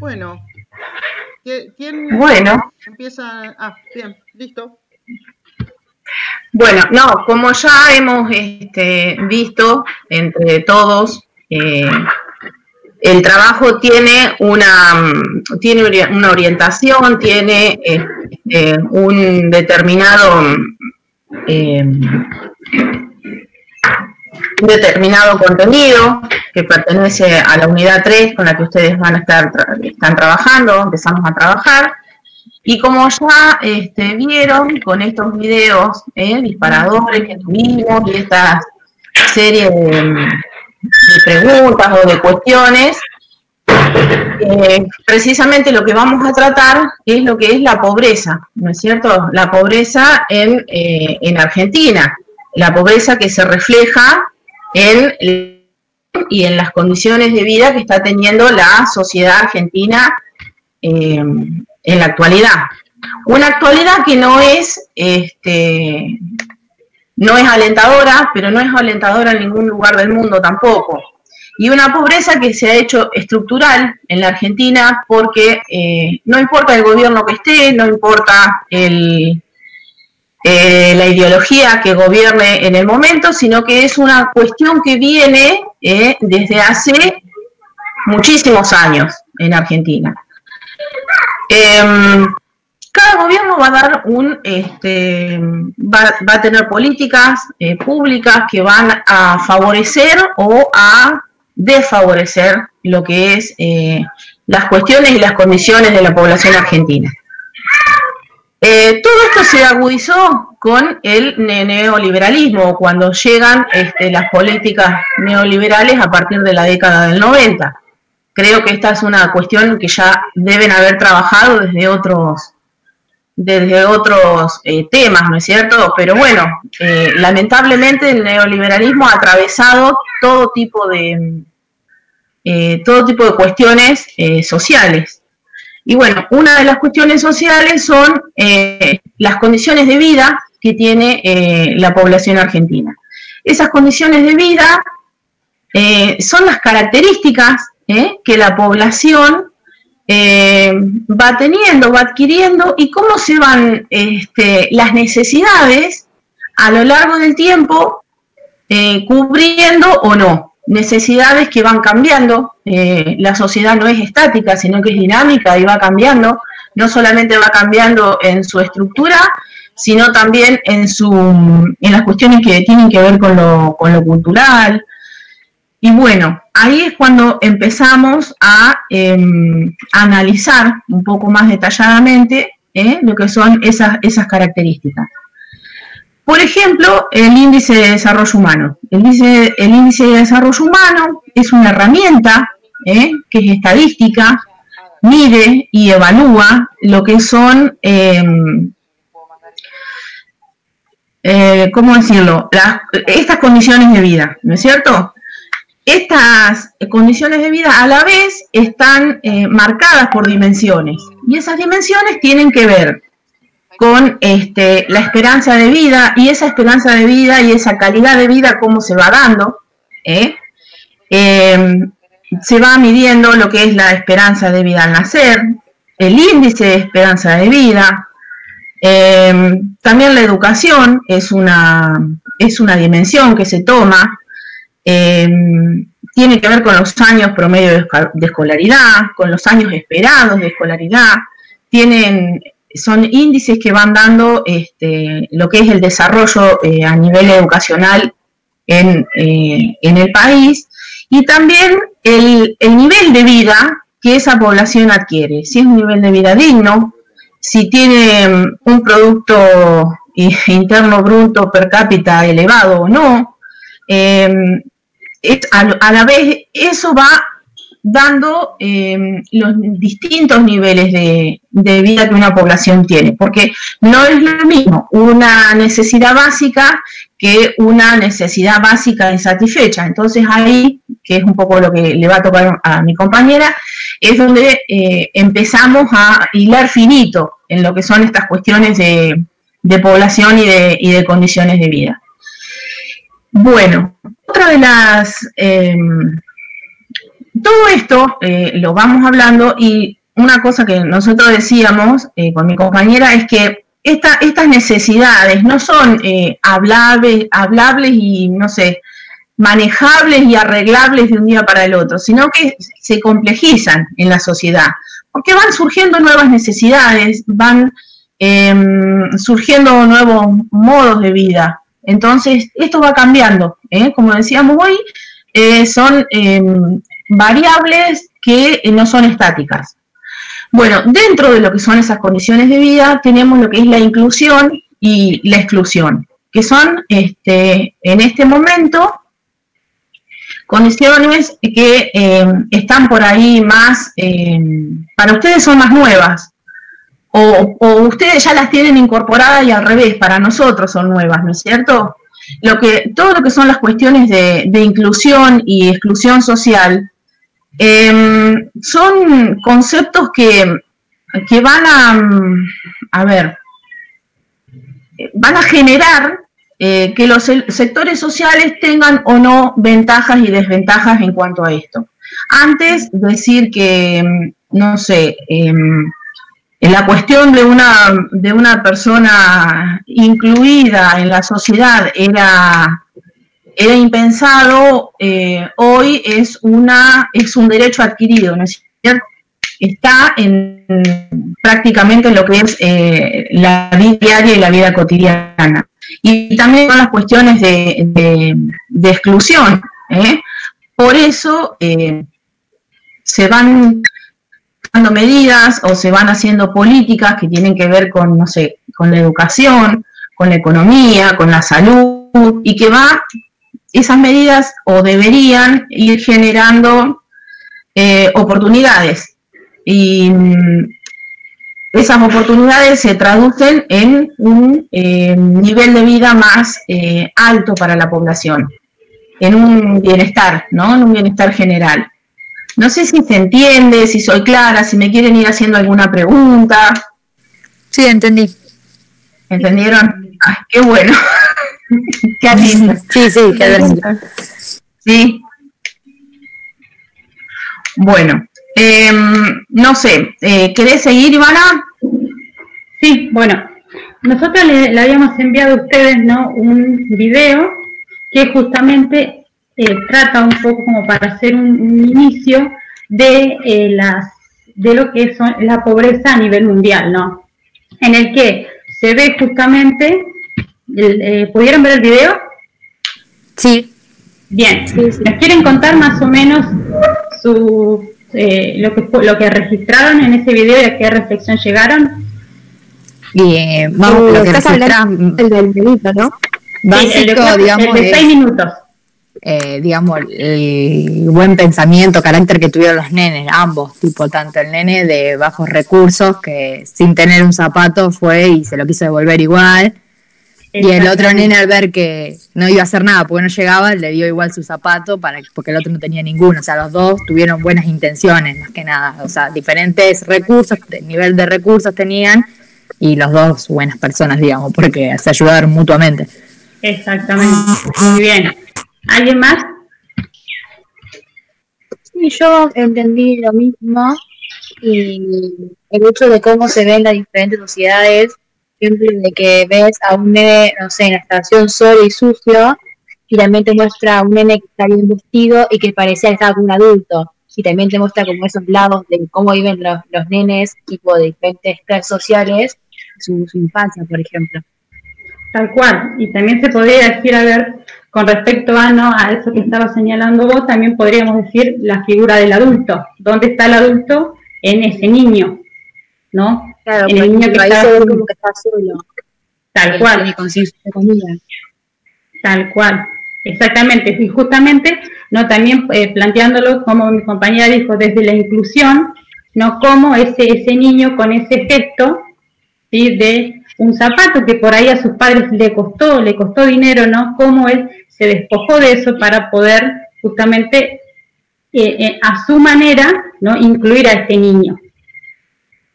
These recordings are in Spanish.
Bueno, ¿quién empieza? Ah, bien, listo. Bueno, no, como ya hemos visto entre todos, el trabajo tiene una orientación, tiene un determinado contenido que pertenece a la unidad 3 con la que ustedes están trabajando, empezamos a trabajar. Y como ya vieron con estos videos disparadores que tuvimos y esta serie de preguntas o de cuestiones, precisamente lo que vamos a tratar es lo que es la pobreza, ¿no es cierto? La pobreza en Argentina, la pobreza que se refleja en las condiciones de vida que está teniendo la sociedad argentina en la actualidad. Una actualidad que no es alentadora, pero no es alentadora en ningún lugar del mundo tampoco. Y una pobreza que se ha hecho estructural en la Argentina porque no importa el gobierno que esté, no importa la ideología que gobierne en el momento, sino que es una cuestión que viene desde hace muchísimos años en Argentina. Cada gobierno va a dar va a tener políticas públicas que van a favorecer o a desfavorecer lo que es las cuestiones y las condiciones de la población argentina. Todo esto se agudizó con el neoliberalismo, cuando llegan las políticas neoliberales a partir de la década del 90. Creo que esta es una cuestión que ya deben haber trabajado desde otros temas, ¿no es cierto? Pero bueno, lamentablemente el neoliberalismo ha atravesado todo tipo de cuestiones sociales. Y bueno, una de las cuestiones sociales son las condiciones de vida que tiene la población argentina. Esas condiciones de vida son las características que la población va teniendo, va adquiriendo, y cómo se van las necesidades a lo largo del tiempo cubriendo o no. Necesidades que van cambiando, la sociedad no es estática, sino que es dinámica y va cambiando, no solamente va cambiando en su estructura, sino también en las cuestiones que tienen que ver con lo cultural. Y bueno, ahí es cuando empezamos a analizar un poco más detalladamente lo que son esas características. Por ejemplo, el índice de desarrollo humano. El índice de desarrollo humano es una herramienta que es estadística, mide y evalúa lo que son, ¿cómo decirlo? Estas condiciones de vida, ¿no es cierto? Estas condiciones de vida a la vez están marcadas por dimensiones, y esas dimensiones tienen que ver con la esperanza de vida, y esa esperanza de vida y esa calidad de vida, cómo se va dando. Se va midiendo lo que es la esperanza de vida al nacer, el índice de esperanza de vida. También la educación es una dimensión que se toma. Tiene que ver con los años promedio de escolaridad, con los años esperados de escolaridad. Son índices que van dando lo que es el desarrollo a nivel educacional en el país, y también el nivel de vida que esa población adquiere, si es un nivel de vida digno, si tiene un producto interno bruto per cápita elevado o no. A la vez eso va dando los distintos niveles de vida que una población tiene, porque no es lo mismo una necesidad básica que una necesidad básica insatisfecha. Entonces ahí, que es un poco lo que le va a tocar a mi compañera, es donde empezamos a hilar finito en lo que son estas cuestiones de población y de condiciones de vida. Bueno, otra de las todo esto lo vamos hablando, y una cosa que nosotros decíamos con mi compañera es que estas necesidades no son hablables y, no sé, manejables y arreglables de un día para el otro, sino que se complejizan en la sociedad, porque van surgiendo nuevas necesidades, van surgiendo nuevos modos de vida. Entonces, esto va cambiando, como decíamos hoy, son variables que no son estáticas. Bueno, dentro de lo que son esas condiciones de vida, tenemos lo que es la inclusión y la exclusión, que son, en este momento, condiciones que están por ahí más, para ustedes son más nuevas, o ustedes ya las tienen incorporadas y al revés, para nosotros son nuevas, ¿no es cierto? Todo lo que son las cuestiones de inclusión y exclusión social, son conceptos que van van a generar que los sectores sociales tengan o no ventajas y desventajas en cuanto a esto. Antes, decir que, no sé, la cuestión de una persona incluida en la sociedad era impensado, hoy es un derecho adquirido, ¿no es cierto? Está prácticamente en lo que es la vida diaria y la vida cotidiana. Y también con las cuestiones de exclusión. Por eso se van dando medidas o se van haciendo políticas que tienen que ver con, no sé, con la educación, con la economía, con la salud, y que esas medidas o deberían ir generando oportunidades. Y esas oportunidades se traducen en un nivel de vida más alto para la población, en un bienestar, ¿no? En un bienestar general. No sé si se entiende, si soy clara, si me quieren ir haciendo alguna pregunta. Sí, entendí. ¿Entendieron? Ay, qué bueno. Qué lindo. Sí, qué lindo. Sí. Bueno, no sé, ¿querés seguir, Ivana? Sí, bueno, nosotros le habíamos enviado a ustedes, ¿no?, un video que justamente trata un poco como para hacer un inicio de lo que es la pobreza a nivel mundial, ¿no? En el que se ve justamente, ¿pudieron ver el video? Sí. Bien, ¿nos quieren contar más o menos lo que registraron en ese video y a qué reflexión llegaron? Vamos, lo que registraron, el del delito, ¿no? Básico, digamos, el de 6 minutos. Digamos, el buen pensamiento, carácter que tuvieron los nenes, ambos, tipo, tanto el nene de bajos recursos, que sin tener un zapato fue y se lo quiso devolver igual, y el otro nene, al ver que no iba a hacer nada porque no llegaba, le dio igual su zapato porque el otro no tenía ninguno. O sea, los dos tuvieron buenas intenciones, más que nada. O sea, diferentes recursos, nivel de recursos tenían, y los dos buenas personas, digamos, porque se ayudaron mutuamente. Exactamente, muy bien. ¿Alguien más? Sí, yo entendí lo mismo, y el hecho de cómo se ven las diferentes sociedades, ejemplo de que ves a un nene, no sé, en la estación solo y sucio, y también te muestra a un nene que está bien vestido y que parecía que estaba con un adulto, y también te muestra como esos lados de cómo viven los nenes, tipo de diferentes clases sociales, su infancia, por ejemplo. Tal cual, y también se podría decir, a ver, con respecto a eso que estaba señalando vos, también podríamos decir la figura del adulto. ¿Dónde está el adulto? En ese niño, ¿no? Claro, en el niño que está como que está solo. Tal cual. Y conciencia de comida. Tal cual, exactamente. Y justamente, ¿no?, también planteándolo, como mi compañera dijo, desde la inclusión, ¿no?, como ese niño con ese gesto, ¿sí?, de un zapato que por ahí a sus padres le costó dinero, ¿no?, cómo él se despojó de eso para poder justamente a su manera, ¿no?, incluir a este niño.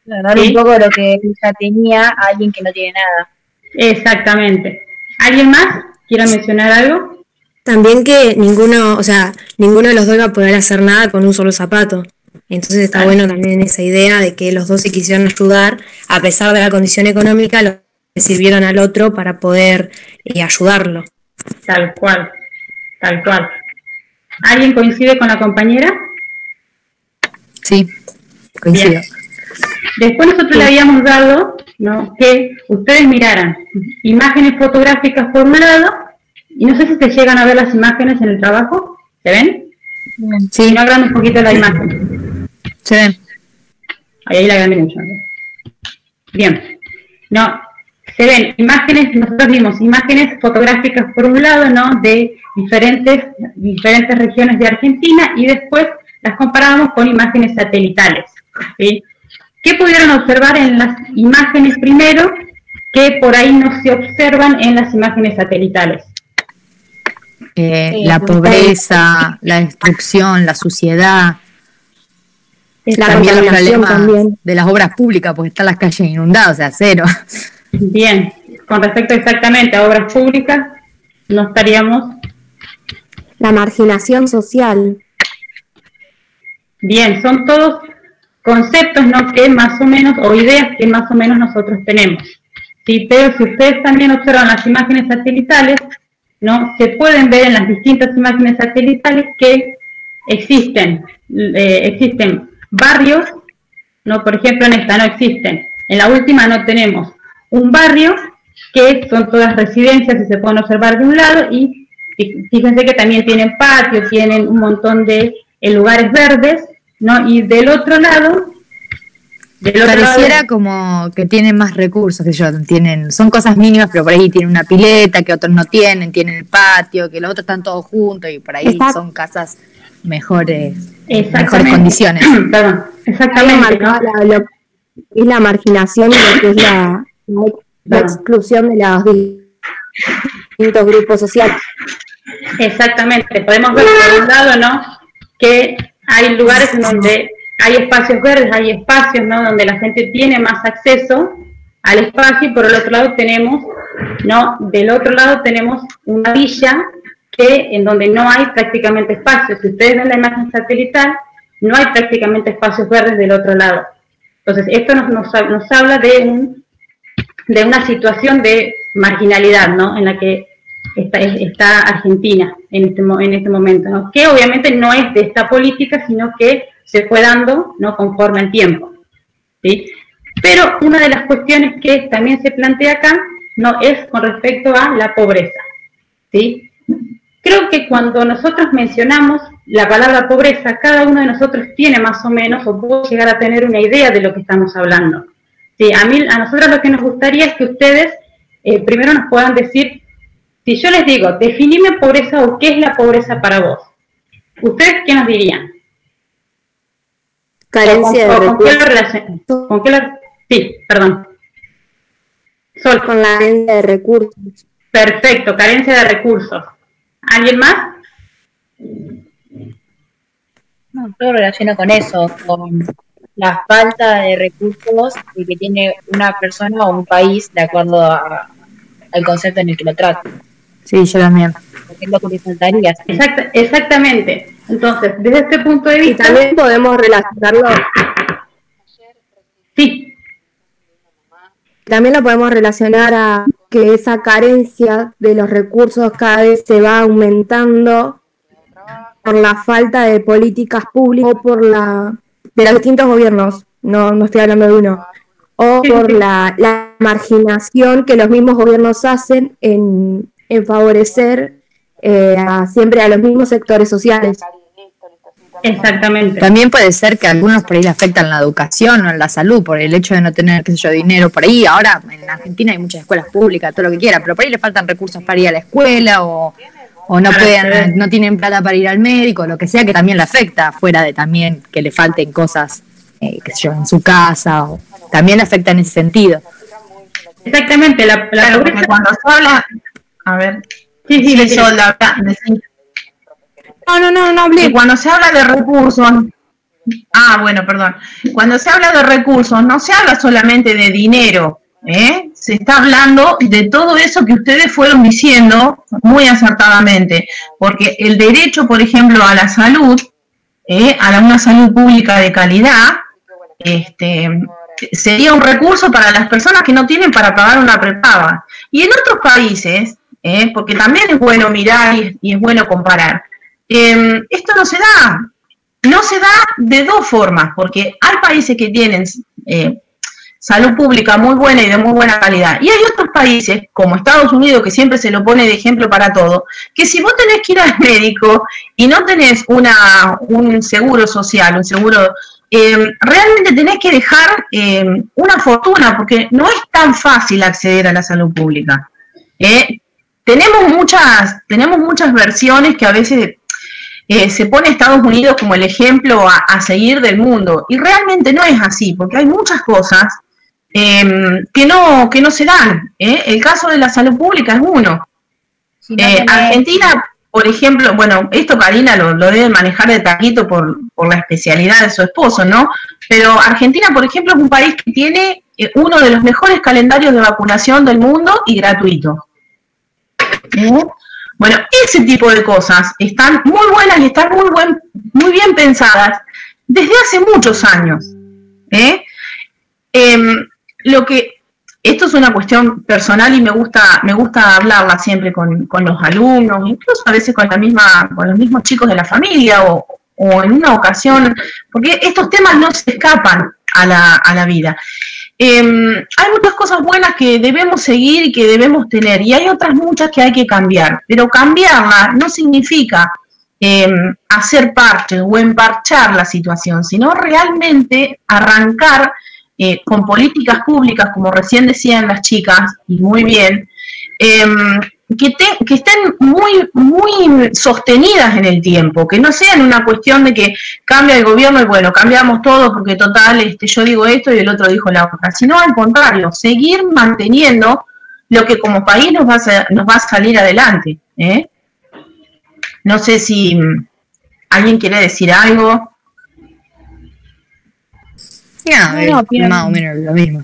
Dar un poco de lo que ya tenía a alguien que no tiene nada. Exactamente. ¿Alguien más quiera mencionar algo? también que ninguno de los dos iba a poder hacer nada con un solo zapato. Entonces está bueno también esa idea de que los dos se quisieron ayudar, a pesar de la condición económica, lo que sirvieron al otro para poder ayudarlo. Tal cual, tal cual. ¿Alguien coincide con la compañera? Sí, coincido. Bien. Después nosotros le habíamos dado, ¿no?, que ustedes miraran imágenes fotográficas por un lado, y no sé si se llegan a ver las imágenes en el trabajo. ¿Se ven? Sí. No agranden un poquito la imagen. Se ven. Ahí la agrandé mucho. Bien. No, se ven imágenes, nosotros vimos imágenes fotográficas por un lado, ¿no?, de diferentes regiones de Argentina, y después las comparábamos con imágenes satelitales, ¿sí? ¿Qué pudieron observar en las imágenes primero que por ahí no se observan en las imágenes satelitales? La pobreza, la destrucción, la suciedad, también los problemas de las obras públicas, porque están las calles inundadas, o sea, cero. Bien, con respecto exactamente a obras públicas, no estaríamos... La marginación social. Bien, son todos conceptos, ¿no?, que más o menos, o ideas que más o menos nosotros tenemos. ¿Sí? Pero si ustedes también observan las imágenes satelitales, ¿no?, se pueden ver en las distintas imágenes satelitales que existen barrios, ¿no? Por ejemplo, en esta no existen. En la última no tenemos un barrio, que son todas residencias y se pueden observar de un lado, y fíjense que también tienen patios, tienen un montón de lugares verdes, ¿no? Y del otro lado... Pareciera como que tienen más recursos, que son cosas mínimas, pero por ahí tienen una pileta que otros no tienen el patio, que los otros están todos juntos, y por ahí son casas mejores condiciones. Perdón, exactamente. ¿No? Es la marginación y lo que es la exclusión de los distintos grupos sociales. Exactamente, podemos ver por un lado, ¿no?, que hay lugares en donde hay espacios verdes, hay espacios, ¿no?, donde la gente tiene más acceso al espacio, y por el otro lado tenemos, ¿no?, del otro lado tenemos una villa en donde no hay prácticamente espacios. Si ustedes ven la imagen satelital, no hay prácticamente espacios verdes del otro lado. Entonces, esto nos habla de una situación de marginalidad, ¿no?, en la que está Argentina en este momento, ¿no?, que obviamente no es de esta política, sino que se fue dando, ¿no?, conforme al tiempo, ¿sí? Pero una de las cuestiones que también se plantea acá, ¿no?, es con respecto a la pobreza, ¿sí? Creo que cuando nosotros mencionamos la palabra pobreza, cada uno de nosotros tiene más o menos, o puede llegar a tener una idea de lo que estamos hablando. Sí, a nosotros lo que nos gustaría es que ustedes primero nos puedan decir, si yo les digo, definime pobreza o qué es la pobreza para vos, ¿ustedes qué nos dirían? Carencia de recursos. Sí, perdón. Sol. Con la carencia de recursos. Perfecto, carencia de recursos. ¿Alguien más? No, yo relaciono con eso, con la falta de recursos que tiene una persona o un país de acuerdo al concepto en el que lo trata. Sí, yo también. Es lo que me faltaría. Exactamente. Entonces, desde este punto de vista... Y también podemos relacionarlo... Sí. También lo podemos relacionar a que esa carencia de los recursos cada vez se va aumentando por la falta de políticas públicas o de los distintos gobiernos, no estoy hablando de uno, o por la marginación que los mismos gobiernos hacen en favorecer siempre a los mismos sectores sociales. Exactamente. También puede ser que a algunos por ahí le afectan la educación o en la salud por el hecho de no tener, dinero por ahí. Ahora en Argentina hay muchas escuelas públicas, todo lo que quiera, pero por ahí le faltan recursos para ir a la escuela o no tienen plata para ir al médico, lo que sea, que también le afecta, fuera de también que le falten cosas, en su casa, o también le afecta en ese sentido. Exactamente, claro, porque cuando se habla, a ver, No hablé. Y cuando se habla de recursos, cuando se habla de recursos, no se habla solamente de dinero, se está hablando de todo eso que ustedes fueron diciendo muy acertadamente, porque el derecho, por ejemplo, a la salud, a una salud pública de calidad, sería un recurso para las personas que no tienen para pagar una prepaga. Y en otros países, porque también es bueno mirar y es bueno comparar, esto no se da. No se da de dos formas, porque hay países que tienen salud pública muy buena y de muy buena calidad, y hay otros países, como Estados Unidos, que siempre se lo pone de ejemplo para todo, que si vos tenés que ir al médico y no tenés un seguro social, un seguro, realmente tenés que dejar una fortuna, porque no es tan fácil acceder a la salud pública. Tenemos muchas versiones que a veces se pone a Estados Unidos como el ejemplo a seguir del mundo, y realmente no es así, porque hay muchas cosas que no se dan. El caso de la salud pública es uno. Argentina, por ejemplo, bueno, esto Karina lo debe manejar de taquito por la especialidad de su esposo, ¿no? Pero Argentina, por ejemplo, es un país que tiene uno de los mejores calendarios de vacunación del mundo y gratuito. Bueno, ese tipo de cosas están muy buenas y están muy bien pensadas desde hace muchos años. Esto es una cuestión personal y me gusta hablarla siempre con los alumnos, incluso a veces con los mismos chicos de la familia o en una ocasión, porque estos temas no se escapan a la vida. Hay muchas cosas buenas que debemos seguir y que debemos tener, y hay otras muchas que hay que cambiar, pero cambiarla no significa hacer parches o emparchar la situación, sino realmente arrancar con políticas públicas, como recién decían las chicas, y muy bien, que estén muy sostenidas en el tiempo, que no sean una cuestión de que cambia el gobierno y bueno, cambiamos todo porque total, yo digo esto y el otro dijo la otra, sino al contrario, seguir manteniendo lo que como país nos va a salir adelante. No sé si alguien quiere decir algo. Más o menos lo mismo.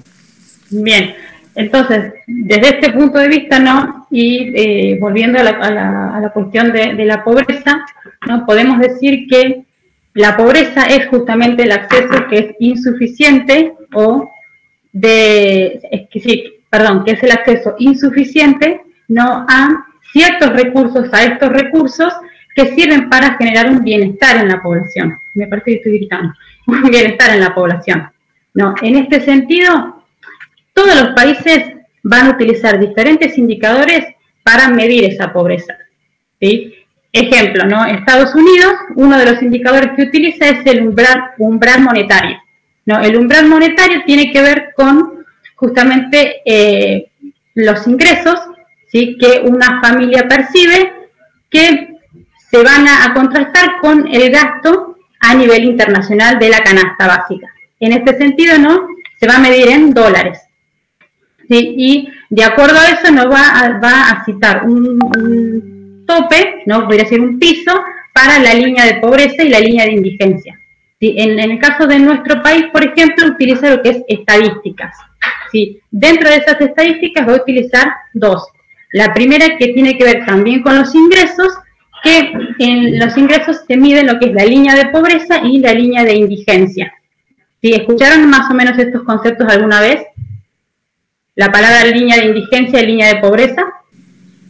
Bien. Entonces, desde este punto de vista, ¿no? Y volviendo a la cuestión de la pobreza, ¿no? Podemos decir que la pobreza es justamente el acceso que es insuficiente que es el acceso insuficiente, ¿no? A ciertos recursos, a estos recursos que sirven para generar un bienestar en la población. Me parece que estoy gritando. Un bienestar en la población, ¿no? En este sentido, todos los países van a utilizar diferentes indicadores para medir esa pobreza, ¿sí? Ejemplo, ¿no? Estados Unidos, uno de los indicadores que utiliza es el umbral monetario, ¿no? El umbral monetario tiene que ver con justamente los ingresos, ¿sí? Que una familia percibe, que se van a contrastar con el gasto a nivel internacional de la canasta básica. En este sentido, ¿no? Se va a medir en dólares. ¿Sí? Y de acuerdo a eso nos va a citar un tope, ¿no? Podría ser un piso para la línea de pobreza y la línea de indigencia. ¿Sí? En el caso de nuestro país, por ejemplo, utiliza lo que es estadísticas. ¿Sí? Dentro de esas estadísticas voy a utilizar dos. La primera, que tiene que ver también con los ingresos, que en los ingresos se mide lo que es la línea de pobreza y la línea de indigencia. ¿Sí? ¿Escucharon más o menos estos conceptos alguna vez? La palabra línea de indigencia y línea de pobreza.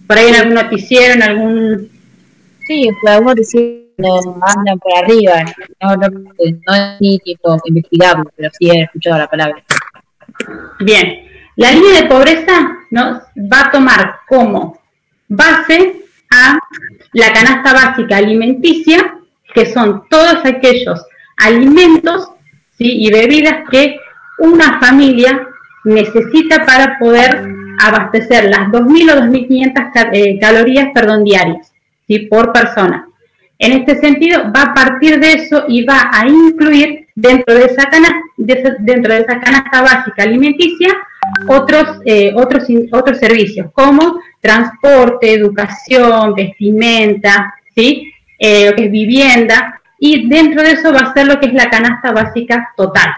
Por ahí en algún noticiero, en algún... Sí, pues algunos noticiero andan por arriba, no es ni tipo investigable, pero sí he escuchado la palabra. Bien, la línea de pobreza, ¿no? Va a tomar como base a la canasta básica alimenticia, que son todos aquellos alimentos, ¿sí? Y bebidas que una familia necesita para poder abastecer las 2.000 o 2.500 calorías, diarias, ¿sí? Por persona. En este sentido, va a partir de eso y va a incluir dentro de esa canasta básica alimenticia otros servicios, como transporte, educación, vestimenta, ¿sí? Lo que es vivienda, y dentro de eso va a ser lo que es la canasta básica total,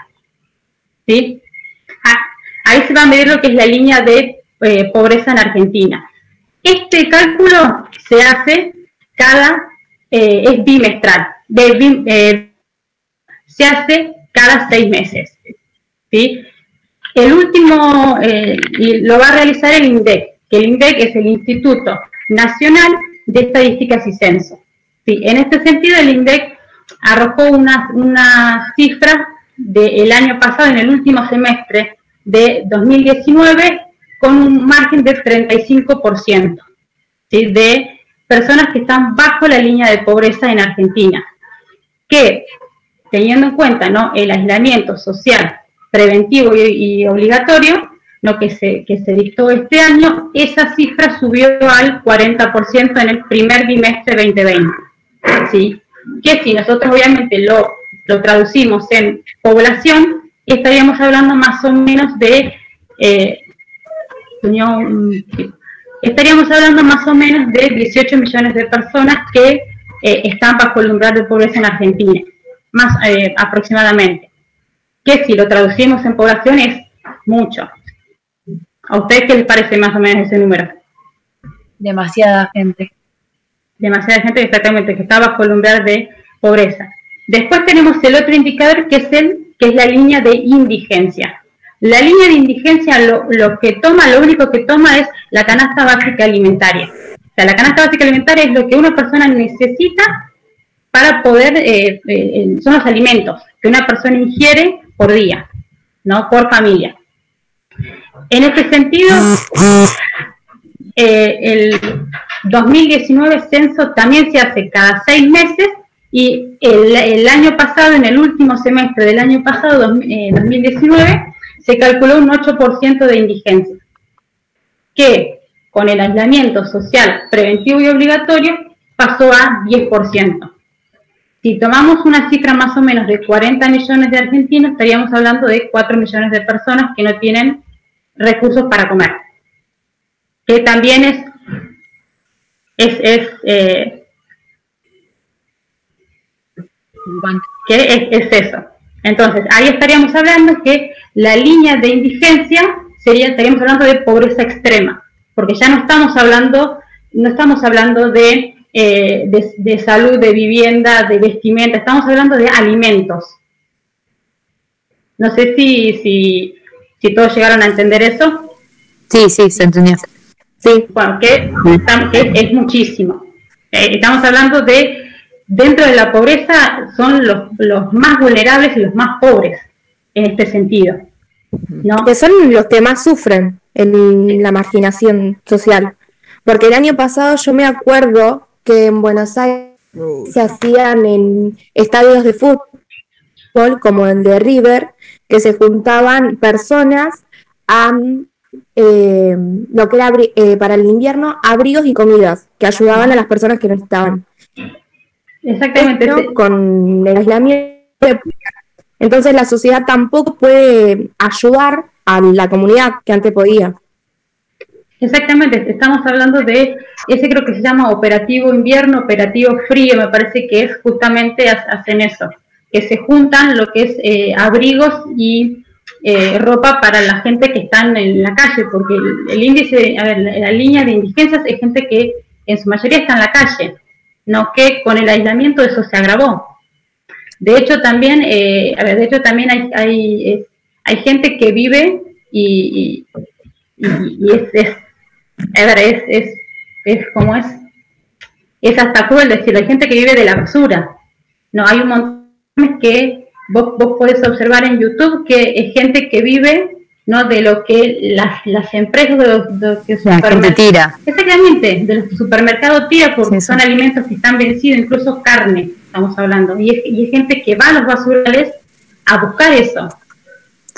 ¿sí? ahí se va a medir lo que es la línea de pobreza en Argentina. Este cálculo se hace es bimestral, se hace cada 6 meses, ¿sí? El último, y lo va a realizar el INDEC, que el INDEC es el Instituto Nacional de Estadísticas y Censo. Sí, en este sentido, el INDEC arrojó una cifra del año pasado, en el último semestre de 2019, con un margen de 35%, ¿sí? De personas que están bajo la línea de pobreza en Argentina, que, teniendo en cuenta, ¿no?, el aislamiento social preventivo y obligatorio, ¿no?, que se dictó este año, esa cifra subió al 40% en el primer bimestre 2020, ¿sí? Que si nosotros obviamente lo traducimos en población, estaríamos hablando más o menos de 18 millones de personas que están bajo el umbral de pobreza en Argentina, más aproximadamente. Que si lo traducimos en población es mucho. ¿A ustedes qué les parece más o menos ese número? Demasiada gente. Demasiada gente, exactamente, que está bajo el umbral de pobreza. Después tenemos el otro indicador que es la línea de indigencia. La línea de indigencia lo único que toma es la canasta básica alimentaria. O sea, la canasta básica alimentaria es lo que una persona necesita para poder, son los alimentos que una persona ingiere por día, ¿no?, por familia. En este sentido, el 2019 censo también se hace cada 6 meses y el año pasado, en el último semestre del año pasado, 2019, se calculó un 8% de indigencia, que con el aislamiento social preventivo y obligatorio pasó a 10%. Si tomamos una cifra más o menos de 40 millones de argentinos, estaríamos hablando de 4 millones de personas que no tienen recursos para comer. Que también es eso. Entonces, ahí estaríamos hablando que la línea de indigencia estaríamos hablando de pobreza extrema, porque ya no estamos hablando de salud, de vivienda, de vestimenta, estamos hablando de alimentos. No sé si todos llegaron a entender eso. Sí, se entendió. Sí, bueno, que es muchísimo. Estamos hablando de, dentro de la pobreza, son los más vulnerables y los más pobres, en este sentido, ¿no? Que son los que más sufren en la marginación social. Porque el año pasado yo me acuerdo que en Buenos Aires se hacían en estadios de fútbol, como el de River, que se juntaban personas a lo que era para el invierno, abrigos y comidas, que ayudaban a las personas que no estaban. Exactamente. Esto, con el aislamiento, entonces la sociedad tampoco puede ayudar a la comunidad que antes podía. Exactamente, estamos hablando de ese, creo que se llama operativo invierno, operativo frío, me parece que es justamente hacen eso, que se juntan lo que es abrigos y ropa para la gente que está en la calle, porque el índice, la línea de indigencias es gente que en su mayoría está en la calle, no que con el aislamiento eso se agravó. De hecho también, hay gente que vive y como es hasta cruel decirlo, hay gente que vive de la basura, no, hay un montón que vos podés observar en YouTube que es gente que vive, no, de lo que las empresas de los que la gente tira. Exactamente, de los supermercados tira, porque son alimentos que están vencidos, incluso carne, estamos hablando, y es gente que va a los basurales a buscar eso,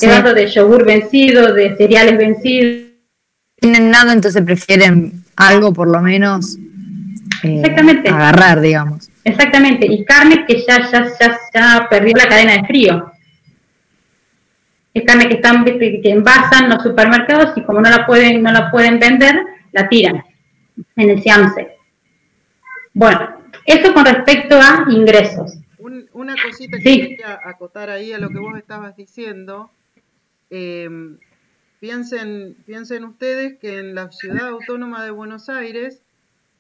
hablando de yogur vencido, de cereales vencidos. No tienen nada, entonces prefieren algo por lo menos agarrar, digamos. Exactamente, y carne que ya perdió la cadena de frío. Es carne que envasan los supermercados y como no la pueden vender, la tiran en el Siamse. Bueno, eso con respecto a ingresos. Una cosita que quería acotar ahí a lo que vos estabas diciendo. piensen ustedes que en la Ciudad Autónoma de Buenos Aires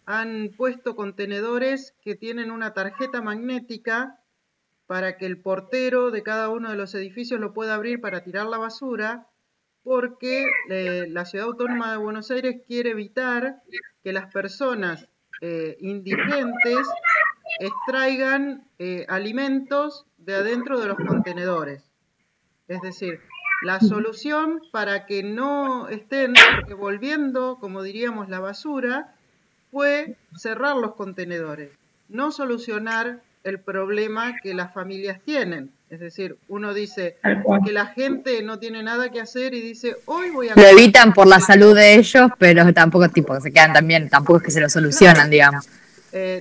han puesto contenedores que tienen una tarjeta magnética para que el portero de cada uno de los edificios lo pueda abrir para tirar la basura, porque la Ciudad Autónoma de Buenos Aires quiere evitar que las personas indigentes extraigan alimentos de adentro de los contenedores. Es decir, la solución para que no estén devolviendo, como diríamos, la basura, fue cerrar los contenedores, no solucionar el problema que las familias tienen. Es decir, uno dice que la gente no tiene nada que hacer y dice, hoy voy a... Lo evitan por la salud de ellos, pero tampoco tipo se quedan también, tampoco es que se lo solucionan, claro, digamos.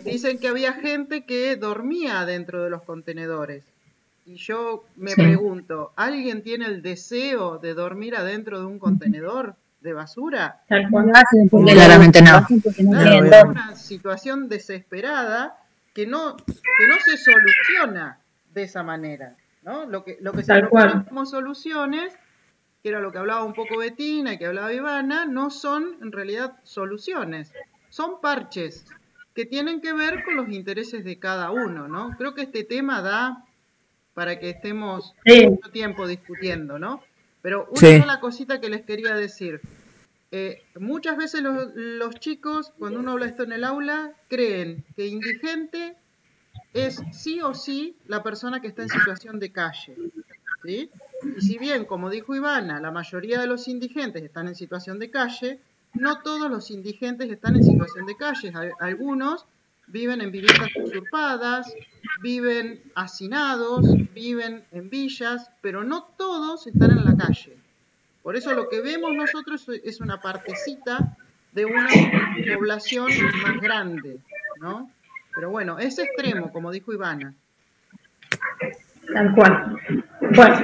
Dicen que había gente que dormía dentro de los contenedores. Y yo me pregunto, ¿alguien tiene el deseo de dormir adentro de un contenedor de basura? Claramente no. Claro, es una situación desesperada que no se soluciona de esa manera, ¿no? Lo que se proponen como soluciones, que era lo que hablaba un poco Betina y que hablaba Ivana, no son en realidad soluciones, son parches que tienen que ver con los intereses de cada uno, ¿no? Creo que este tema da para que estemos mucho tiempo discutiendo, ¿no? Pero una sola cosita que les quería decir. Muchas veces los chicos, cuando uno habla esto en el aula, creen que indigente es sí o sí la persona que está en situación de calle, ¿sí? Y si bien, como dijo Ivana, la mayoría de los indigentes están en situación de calle, no todos los indigentes están en situación de calle. Algunos viven en viviendas usurpadas, viven hacinados, viven en villas, pero no todos están en la calle. Por eso lo que vemos nosotros es una partecita de una población más grande, ¿no? Pero bueno, es extremo, como dijo Ivana. Tal cual. Bueno,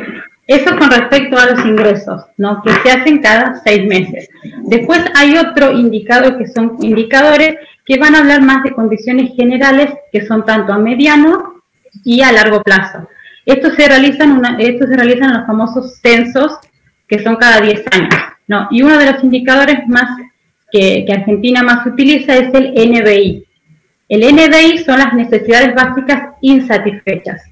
eso con respecto a los ingresos, ¿no? Que se hacen cada 6 meses. Después hay otro indicador que son indicadores que van a hablar más de condiciones generales que son tanto a mediano y a largo plazo. Estos se realizan en los famosos censos que son cada 10 años, ¿no? Y uno de los indicadores más que Argentina más utiliza es el NBI. El NBI son las necesidades básicas insatisfechas,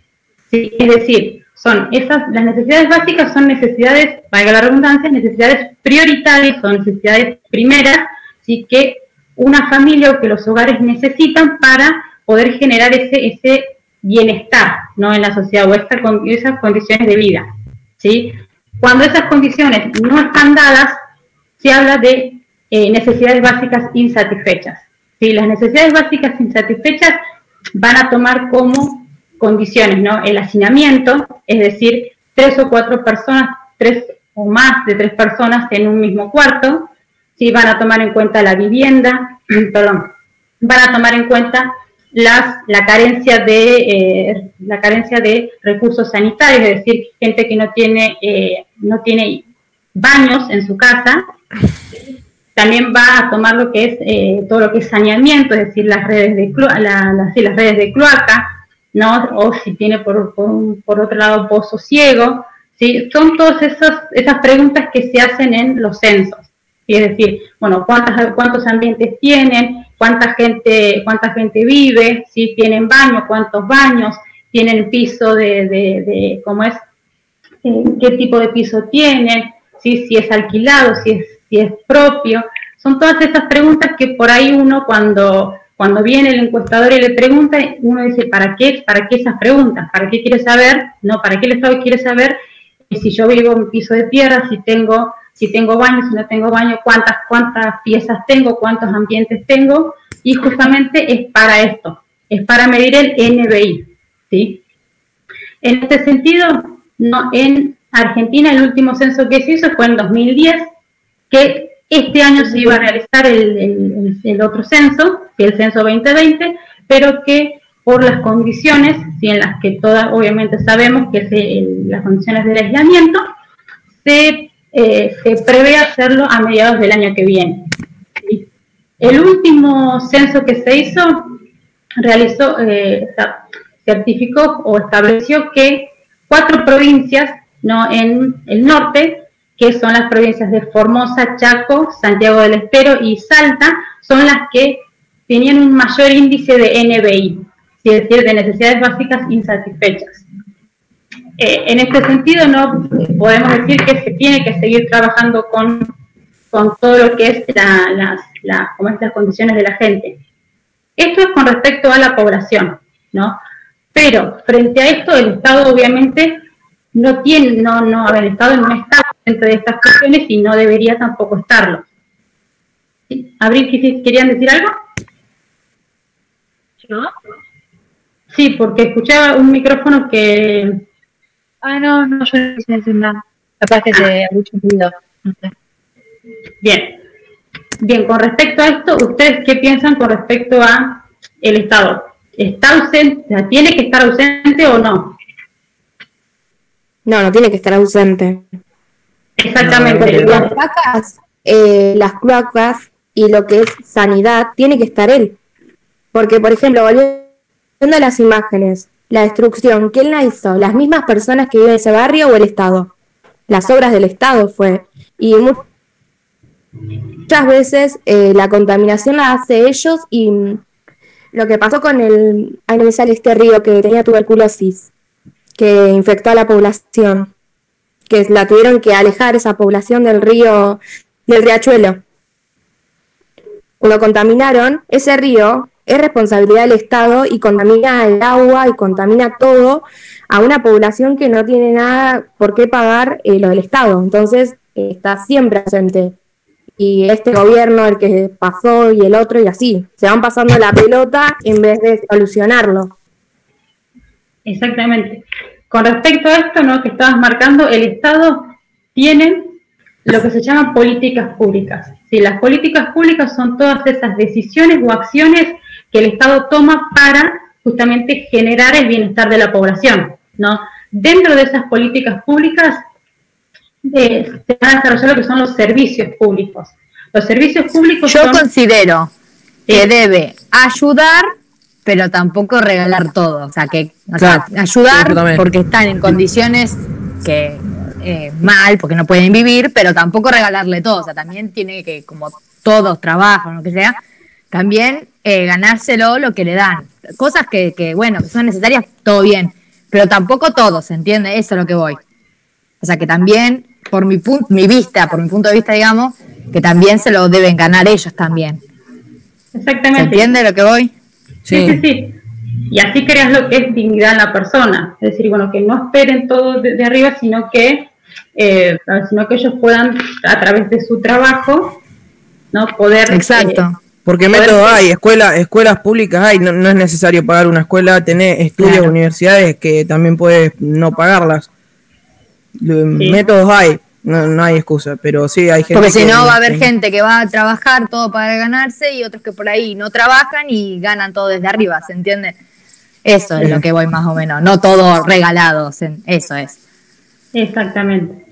¿sí? Es decir, las necesidades básicas son necesidades, valga la redundancia, necesidades prioritarias, son necesidades primeras, ¿sí? Que una familia o que los hogares necesitan para poder generar ese bienestar, ¿no? En la sociedad o esas condiciones de vida, ¿sí? Cuando esas condiciones no están dadas, se habla de necesidades básicas insatisfechas, ¿sí? Las necesidades básicas insatisfechas van a tomar como condiciones, ¿no? El hacinamiento, es decir, 3 o 4 personas, 3 o más de 3 personas en un mismo cuarto, ¿sí? Van a tomar en cuenta la vivienda, van a tomar en cuenta la carencia de recursos sanitarios, es decir, gente que no tiene baños en su casa. También va a tomar lo que es todo lo que es saneamiento, es decir, las redes de cloaca, ¿no? O si tiene por otro lado pozo ciego, ¿sí? Son todas esas preguntas que se hacen en los censos, ¿sí? Es decir, bueno, cuántos ambientes tienen, cuánta gente vive, ¿sí? Tienen baños, cuántos baños, tienen piso ¿cómo es? ¿Qué tipo de piso tienen? ¿Sí? Si es alquilado, si es propio. Son todas esas preguntas que por ahí uno cuando viene el encuestador y le pregunta, uno dice, ¿para qué esas preguntas? ¿Para qué quiere saber? No, ¿para qué el Estado quiere saber si yo vivo en piso de tierra, si tengo baño, si no tengo baño, cuántas piezas tengo, cuántos ambientes tengo? Y justamente es para esto, es para medir el NBI, ¿sí? En este sentido, no, en Argentina el último censo que se hizo fue en 2010, que este año se iba a realizar el otro censo, que es el censo 2020, pero que por las condiciones, ¿sí? En las que todas obviamente sabemos que las condiciones del aislamiento, se prevé hacerlo a mediados del año que viene, ¿sí? El último censo que se hizo certificó o estableció que 4 provincias, ¿no? En el norte, que son las provincias de Formosa, Chaco, Santiago del Estero y Salta, son las que tenían un mayor índice de NBI, es decir, de necesidades básicas insatisfechas. En este sentido, no podemos decir que se tiene que seguir trabajando con todo lo que es las condiciones de la gente. Esto es con respecto a la población, ¿no? Pero frente a esto, el Estado obviamente el Estado no está dentro de estas cuestiones y no debería tampoco estarlo. ¿Sí? ¿Abril, querían decir algo? ¿Yo? Sí, porque escuchaba un micrófono que... No, yo no quise decir nada. Capaz que te había entendido. No sé. Bien, con respecto a esto, ¿ustedes qué piensan con respecto a el Estado? ¿Está ausente? O sea, ¿tiene que estar ausente o no? No tiene que estar ausente. Exactamente. Las cloacas y lo que es sanidad, tiene que estar él. Porque, por ejemplo, volviendo a las imágenes, la destrucción, ¿quién la hizo? ¿Las mismas personas que viven en ese barrio o el Estado? Las obras del Estado fue. Y muchas veces la contaminación la hace ellos, y lo que pasó con no me sale este río que tenía tuberculosis, que infectó a la población, que la tuvieron que alejar esa población del riachuelo. Cuando contaminaron, ese río es responsabilidad del Estado y contamina el agua y contamina todo a una población que no tiene nada por qué pagar lo del Estado. Entonces está siempre presente. Y este gobierno, el que pasó y el otro, y así. Se van pasando la pelota en vez de solucionarlo. Exactamente. Con respecto a esto, ¿no?, que estabas marcando, el Estado tiene lo que se llaman políticas públicas. ¿Sí? Las políticas públicas son todas esas decisiones o acciones que el Estado toma para justamente generar el bienestar de la población, ¿no? Dentro de esas políticas públicas se van a desarrollar lo que son los servicios públicos. Los servicios públicos considero que debe ayudar, pero tampoco regalar todo. O sea, ayudar porque están en condiciones que mal, porque no pueden vivir, pero tampoco regalarle todo. O sea, también tiene que, como todos trabajan, lo que sea, también ganárselo lo que le dan. Cosas que son necesarias, todo bien, pero tampoco todo, ¿se entiende? Eso es lo que voy. O sea, que también, por mi punto de vista, digamos, que también se lo deben ganar ellos también. Exactamente. ¿Se entiende lo que voy? Sí. Y así creas lo que es dignidad en la persona. Es decir, que no esperen todo de arriba, sino que ellos puedan, a través de su trabajo, ¿no?, poder... Exacto. Porque métodos hay, escuelas públicas hay, no es necesario pagar una escuela, tener estudios, universidades que también puedes no pagarlas. Métodos hay, no hay excusa, pero sí hay gente. Porque si no va a haber gente que va a trabajar todo para ganarse y otros que por ahí no trabajan y ganan todo desde arriba, ¿se entiende? Eso es lo que voy más o menos, no todo regalado, eso es. Exactamente.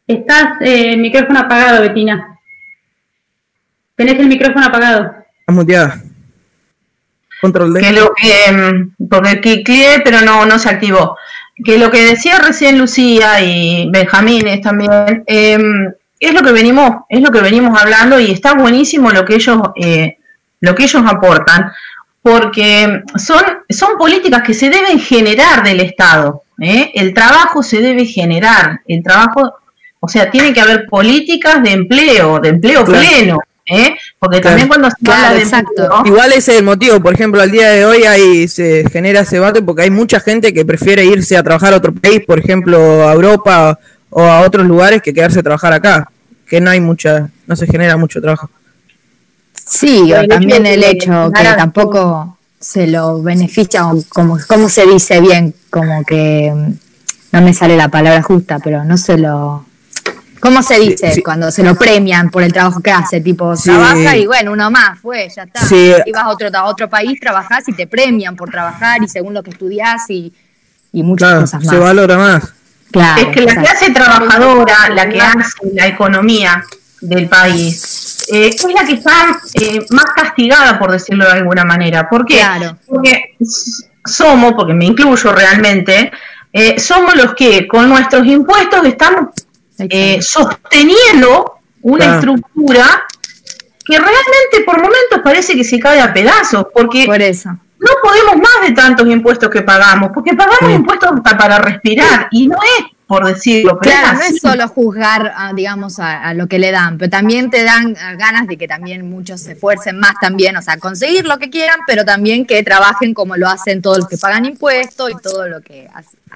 Estás micrófono apagado, Betina. Tenés el micrófono apagado. Estás muteada. Control D. Porque cliqué, pero no se activó. Que lo que decía recién Lucía y Benjamín también, es lo que venimos hablando, y está buenísimo lo que ellos aportan, porque son políticas que se deben generar del Estado. El trabajo se debe generar, o sea, tiene que haber políticas de empleo claro. Pleno. Porque también cuando se habla de empleo, igual ese es el motivo, por ejemplo, al día de hoy se genera ese debate porque hay mucha gente que prefiere irse a trabajar a otro país, por ejemplo a Europa o a otros lugares, que quedarse a trabajar acá, que no se genera mucho trabajo. Sí, o también el hecho que tampoco se lo beneficia, como se dice bien, como que no me sale la palabra justa, pero no se lo... ¿Cómo se dice? Sí. Cuando se lo premian por el trabajo que hace, tipo, trabaja y uno más, ya está. Sí. Y vas a otro país, trabajás y te premian por trabajar y según lo que estudiás y muchas cosas más. Se valora más. Claro, es que la clase trabajadora, la que hace la economía del país, es la que está más castigada, por decirlo de alguna manera. ¿Por qué? Claro. Porque me incluyo realmente, somos los que con nuestros impuestos estamos sosteniendo una estructura que realmente por momentos parece que se cae a pedazos, porque por eso no podemos más de tantos impuestos que pagamos, porque pagamos impuestos hasta para respirar, y no es por decirlo, pero claro, no es solo juzgar, digamos, a lo que le dan, pero también te dan ganas de que también muchos se esfuercen más también, o sea, conseguir lo que quieran, pero también que trabajen como lo hacen todos los que pagan impuestos y todo lo que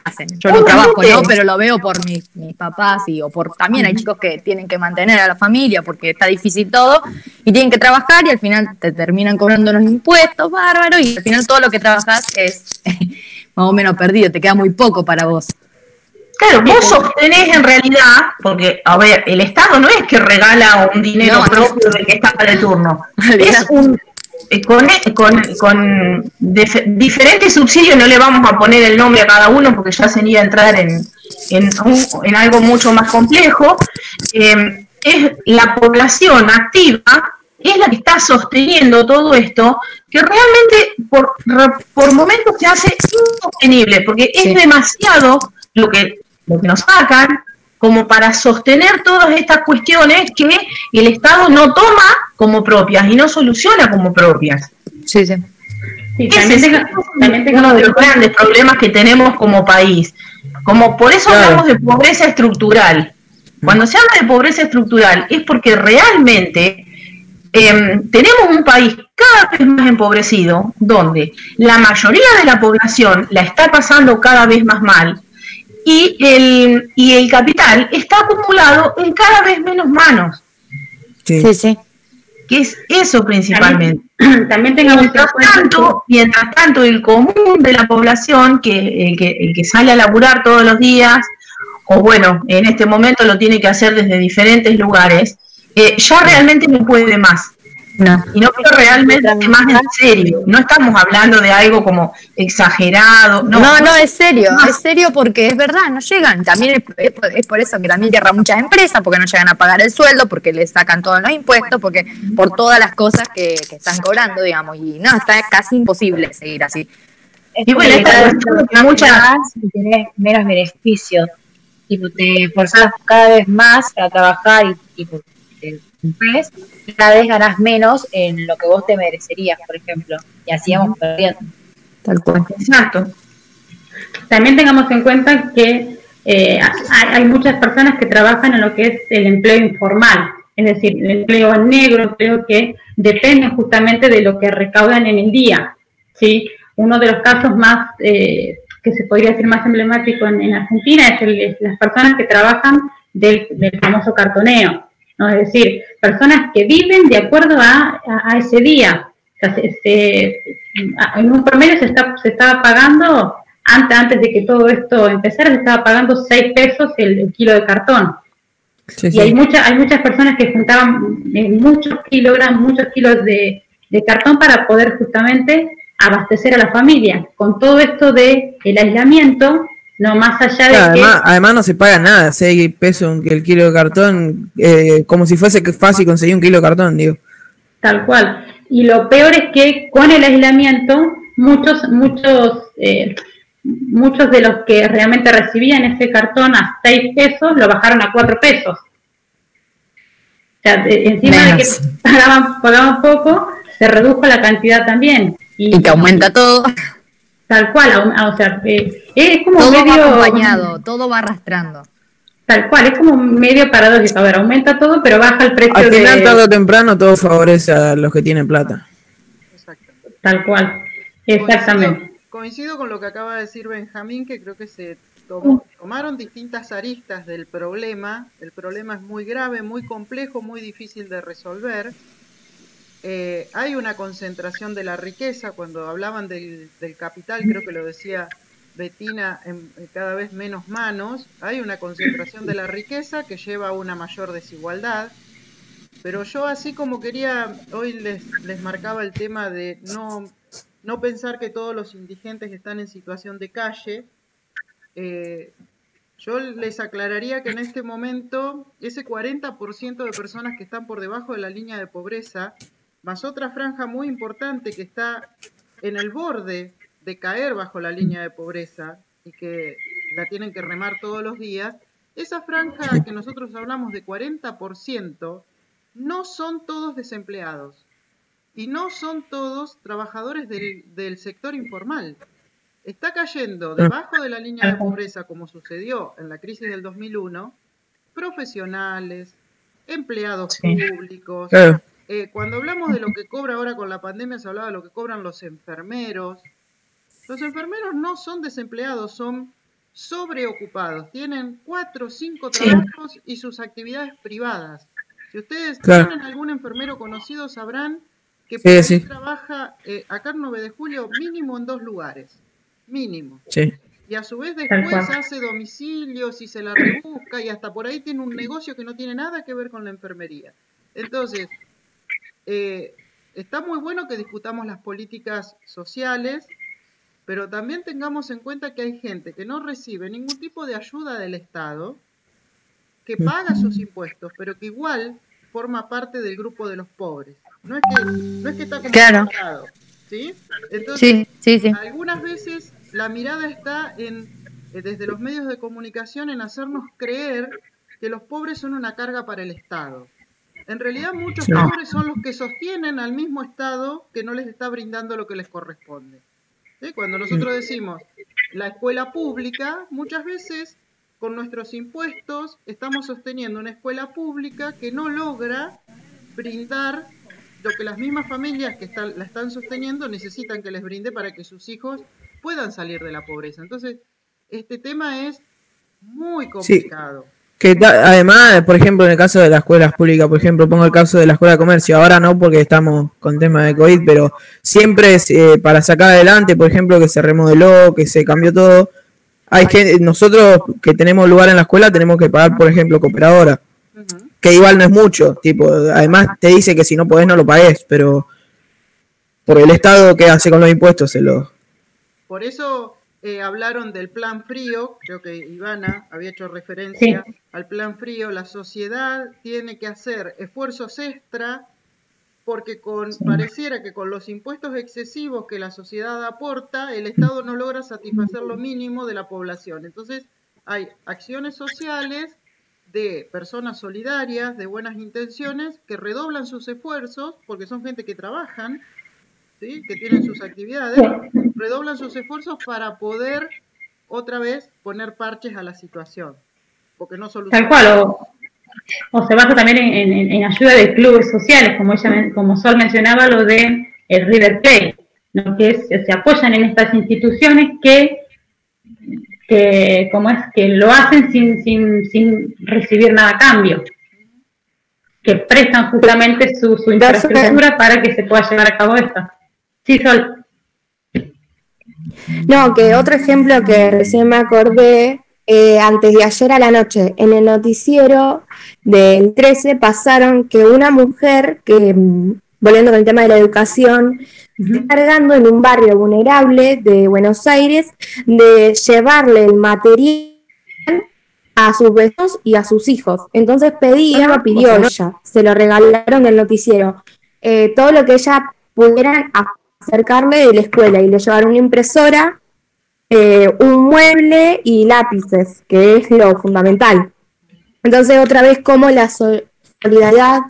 hacen. Yo no trabajo, ¿no? Pero lo veo por mis papás o por también hay chicos que tienen que mantener a la familia porque está difícil todo y tienen que trabajar y al final te terminan cobrando los impuestos, bárbaro, y al final todo lo que trabajas es más o menos perdido, te queda muy poco para vos. Claro, vos sostenés en realidad, porque, a ver, el Estado no es que regala un dinero propio del que está para el turno. Es un con diferentes subsidios, no le vamos a poner el nombre a cada uno porque ya sería entrar en algo mucho más complejo. Es la población activa, es la que está sosteniendo todo esto, que realmente por momentos se hace insostenible, porque es demasiado lo que nos sacan como para sostener todas estas cuestiones que el Estado no toma como propias y no soluciona como propias. Sí, sí. Sí, Ese es uno de los grandes problemas que tenemos como país. Como por eso hablamos de pobreza estructural. Cuando se habla de pobreza estructural es porque realmente tenemos un país cada vez más empobrecido, donde la mayoría de la población la está pasando cada vez más mal, y el capital está acumulado en cada vez menos manos. Sí, sí. Que es eso principalmente. También tengamos mientras tanto, el común de la población, el que sale a laburar todos los días, o bueno, en este momento lo tiene que hacer desde diferentes lugares, ya realmente no puede más. No. Y no creo realmente más en serio. No estamos hablando de algo como exagerado. No, es serio porque es verdad, no llegan. También es por eso que también cierran muchas empresas, porque no llegan a pagar el sueldo, porque les sacan todos los impuestos, porque por todas las cosas que están cobrando, digamos. Y no, está casi imposible seguir así. Y bueno, esta cuestión que muchas y tenés menos beneficios. Tipo, te esforzás cada vez más para trabajar y cada vez ganás menos en lo que vos te merecerías, por ejemplo, y así vamos perdiendo. Tal cual. Exacto. También tengamos en cuenta que hay muchas personas que trabajan en lo que es el empleo informal, es decir, el empleo negro, empleo que depende justamente de lo que recaudan en el día, ¿sí? Uno de los casos más, que se podría decir más emblemático en Argentina es las personas que trabajan del famoso cartoneo, ¿no? Es decir, personas que viven de acuerdo a ese día. O sea, en un promedio se estaba pagando, antes de que todo esto empezara, se estaba pagando 6 pesos el kilo de cartón. Sí, y hay muchas personas que juntaban muchos kilos de cartón para poder justamente abastecer a la familia. Con todo esto del aislamiento, no más allá de además no se paga nada, 6 pesos el kilo de cartón, como si fuese fácil conseguir un kilo de cartón, digo. Tal cual. Y lo peor es que con el aislamiento, muchos de los que realmente recibían ese cartón a 6 pesos, lo bajaron a 4 pesos. O sea, encima de que pagaban poco, se redujo la cantidad también. Y que aumenta todo. Tal cual, o sea, es como todo medio... va acompañado, todo va arrastrando. Tal cual, es como medio paradójico. A ver, aumenta todo, pero baja el precio. Al final, tarde o temprano, todo favorece a los que tienen plata. Exacto. Tal cual, exactamente. Coincido con lo que acaba de decir Benjamín, que creo que se tomaron distintas aristas del problema. El problema es muy grave, muy complejo, muy difícil de resolver. Hay una concentración de la riqueza. Cuando hablaban del capital, creo que lo decía Betina, en cada vez menos manos. Hay una concentración de la riqueza que lleva a una mayor desigualdad. Pero yo, así como hoy les marcaba el tema de no pensar que todos los indigentes están en situación de calle, yo les aclararía que en este momento ese 40% de personas que están por debajo de la línea de pobreza, más otra franja muy importante que está en el borde de caer bajo la línea de pobreza y que la tienen que remar todos los días, esa franja que nosotros hablamos de 40%, no son todos desempleados y no son todos trabajadores del sector informal. Está cayendo debajo de la línea de pobreza, como sucedió en la crisis del 2001, profesionales, empleados públicos. Cuando hablamos de lo que cobra ahora con la pandemia, se hablaba de lo que cobran los enfermeros. Los enfermeros no son desempleados, son sobreocupados. Tienen 4 o 5 trabajos y sus actividades privadas. Si ustedes tienen algún enfermero conocido, sabrán que trabaja acá en 9 de julio mínimo en 2 lugares. Mínimo. Y a su vez después hace domicilios y se la rebusca y hasta por ahí tiene un negocio que no tiene nada que ver con la enfermería. Entonces, está muy bueno que discutamos las políticas sociales, pero también tengamos en cuenta que hay gente que no recibe ningún tipo de ayuda del Estado, que paga sus impuestos, pero que igual forma parte del grupo de los pobres. No es que está como separado, ¿sí? Entonces, algunas veces la mirada está desde los medios de comunicación en hacernos creer que los pobres son una carga para el Estado. En realidad muchos pobres son los que sostienen al mismo Estado que no les está brindando lo que les corresponde. ¿Sí? Cuando nosotros decimos la escuela pública, muchas veces con nuestros impuestos estamos sosteniendo una escuela pública que no logra brindar lo que las mismas familias que la están sosteniendo necesitan que les brinde para que sus hijos puedan salir de la pobreza. Entonces, este tema es muy complicado. Que además, por ejemplo, en el caso de las escuelas públicas, por ejemplo, pongo el caso de la escuela de comercio, ahora no porque estamos con tema de COVID, pero siempre para sacar adelante, por ejemplo, que se remodeló, que se cambió todo, hay que nosotros que tenemos lugar en la escuela tenemos que pagar, por ejemplo, cooperadora, que igual no es mucho, tipo, además te dice que si no podés no lo pagués, pero por el Estado que hace con los impuestos Por eso hablaron del plan frío, creo que Ivana había hecho referencia al plan frío. La sociedad tiene que hacer esfuerzos extra porque pareciera que con los impuestos excesivos que la sociedad aporta, el Estado no logra satisfacer lo mínimo de la población. Entonces hay acciones sociales de personas solidarias, de buenas intenciones, que redoblan sus esfuerzos, porque son gente que trabajan, ¿sí? Que tienen sus actividades, redoblan sus esfuerzos para poder otra vez poner parches a la situación, porque no soluciona. Tal cual, o se basa también en ayuda de clubes sociales, como Sol mencionaba, lo de el River Plate, ¿no? Que se apoyan en estas instituciones que lo hacen sin recibir nada a cambio, que prestan justamente su infraestructura para que se pueda llevar a cabo esto. Sí, Sol. No, que otro ejemplo que recién me acordé, antes de ayer a la noche, en el noticiero del 13 pasaron que una mujer que, volviendo con el tema de la educación, está cargando en un barrio vulnerable de Buenos Aires de llevarle el material a sus vecinos y a sus hijos. Entonces pidió ella, se lo regalaron del noticiero, todo lo que ella pudieran acercarle de la escuela, y le llevaron una impresora, un mueble y lápices, que es lo fundamental. Entonces, otra vez, como la solidaridad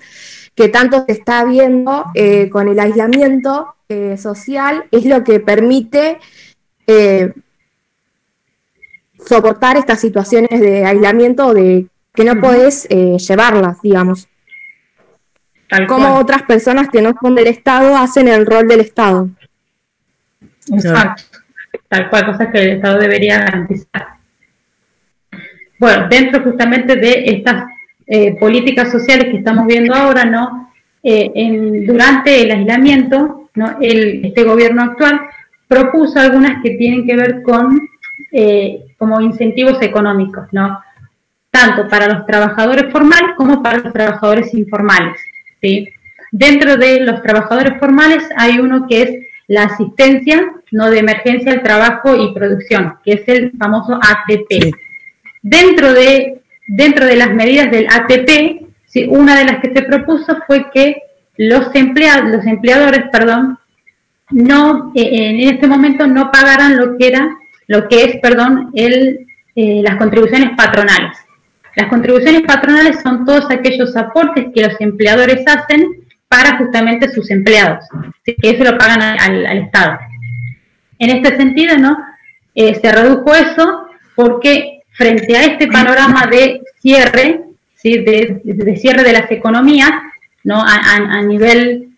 que tanto se está viendo con el aislamiento social es lo que permite soportar estas situaciones de aislamiento, de que no podés llevarlas, digamos. Como otras personas que no son del Estado hacen el rol del Estado. Exacto. Tal cual, cosas que el Estado debería garantizar. Bueno, dentro justamente de estas políticas sociales que estamos viendo ahora, ¿no? Durante el aislamiento, ¿no? Este gobierno actual propuso algunas que tienen que ver con como incentivos económicos, ¿no? Tanto para los trabajadores formales como para los trabajadores informales, ¿sí? Dentro de los trabajadores formales hay uno que es la asistencia, ¿no? De emergencia al trabajo y producción, que es el famoso ATP. Sí. Dentro de las medidas del ATP, ¿sí? Una de las que se propuso fue que los empleadores, no en este momento no pagaran las contribuciones patronales, Las contribuciones patronales son todos aquellos aportes que los empleadores hacen para justamente sus empleados, ¿sí? Que eso lo pagan al Estado. En este sentido, ¿no? Se redujo eso porque frente a este panorama de cierre, ¿sí? de cierre de las economías, ¿no? a nivel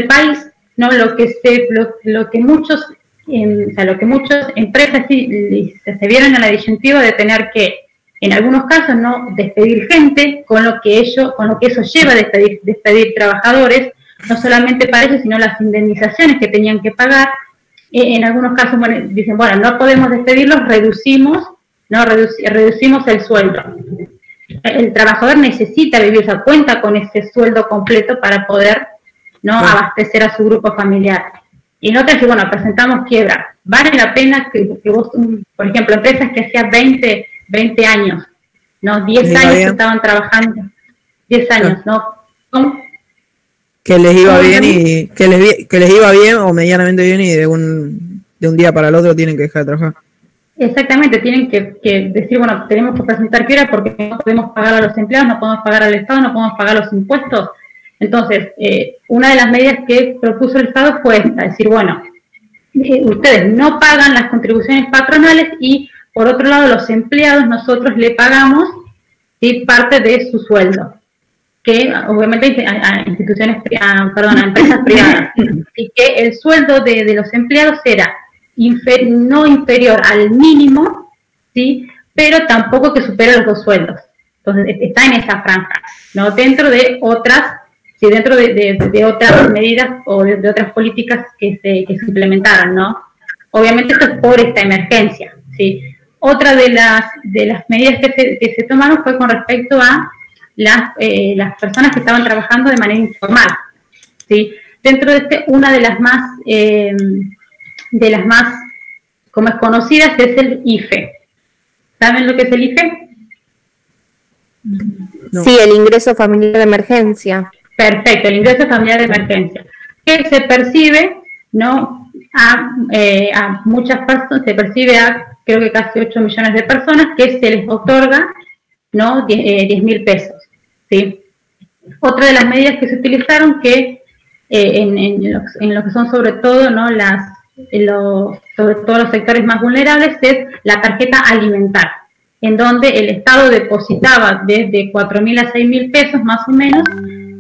país, ¿no? Lo que muchas empresas sí, se vieron en la disyuntiva de tener que, en algunos casos, no despedir gente, con lo que eso lleva a despedir trabajadores, no solamente para ellos, sino las indemnizaciones que tenían que pagar. En algunos casos, bueno, dicen, bueno, no podemos despedirlos, reducimos el sueldo. El trabajador necesita vivir, o sea, cuenta con ese sueldo completo para poder, ¿no? Abastecer a su grupo familiar. Y en otras, bueno, presentamos quiebra. ¿Vale la pena que vos, por ejemplo, empresas que hacían 20 años, ¿no? 10 años que estaban trabajando, 10 años, ¿no? Que les iba bien y que les iba bien o medianamente bien y de un día para el otro tienen que dejar de trabajar. Exactamente, tienen que decir, bueno, tenemos que presentar quiebra porque no podemos pagar a los empleados, no podemos pagar al Estado, no podemos pagar los impuestos. Entonces, una de las medidas que propuso el Estado fue esta, decir, bueno, ustedes no pagan las contribuciones patronales y, por otro lado, los empleados nosotros le pagamos, ¿sí? Parte de su sueldo, que obviamente a empresas privadas, y que el sueldo de los empleados era no inferior al mínimo, ¿sí? Pero tampoco que supere los 2 sueldos. Entonces, está en esa franja, ¿no? Dentro de otras, ¿sí? Dentro de otras medidas o de otras políticas que se implementaron, ¿no? Obviamente esto es por esta emergencia, ¿sí? Otra de las medidas que se tomaron fue con respecto a las personas que estaban trabajando de manera informal, ¿sí? Dentro de una de las más como es conocidas es el IFE. ¿Saben lo que es el IFE? No. Sí, el ingreso familiar de emergencia. Perfecto, el ingreso familiar de emergencia, que se percibe, ¿no? A muchas personas, se percibe a creo que casi 8 millones de personas, que se les otorga, ¿no? 10.000 pesos, ¿sí? Otra de las medidas que se utilizaron, que en lo que son sobre todo, ¿no? Sobre todo los sectores más vulnerables, es la tarjeta alimentar, en donde el Estado depositaba desde 4.000 a 6.000 pesos más o menos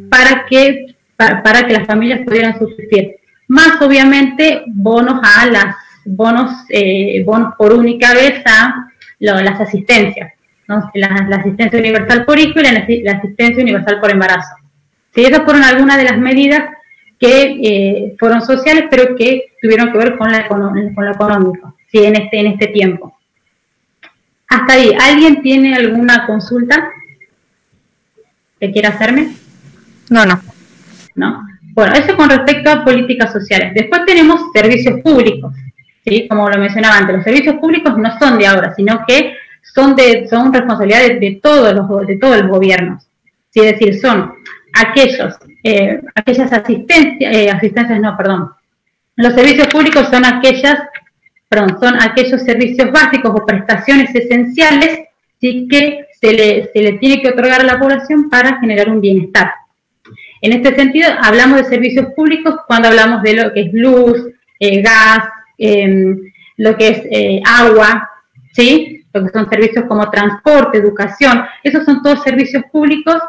para que las familias pudieran subsistir, más obviamente bonos por única vez a las asistencias, ¿no? La asistencia universal por hijo y la asistencia universal por embarazo. Sí, esas fueron algunas de las medidas que fueron sociales, pero que tuvieron que ver con lo económico, ¿sí? en este tiempo. Hasta ahí, ¿alguien tiene alguna consulta que quiera hacerme? No. Bueno, eso con respecto a políticas sociales. Después tenemos servicios públicos, ¿sí? Como lo mencionaba antes, los servicios públicos no son de ahora, sino que son responsabilidad de todos los gobiernos, ¿sí? Es decir, son aquellas los servicios públicos son aquellos servicios básicos o prestaciones esenciales, ¿sí? Que se le tiene que otorgar a la población para generar un bienestar. En este sentido, hablamos de servicios públicos cuando hablamos de lo que es luz, gas, lo que es agua, ¿sí? Lo que son servicios como transporte, educación. Esos son todos servicios públicos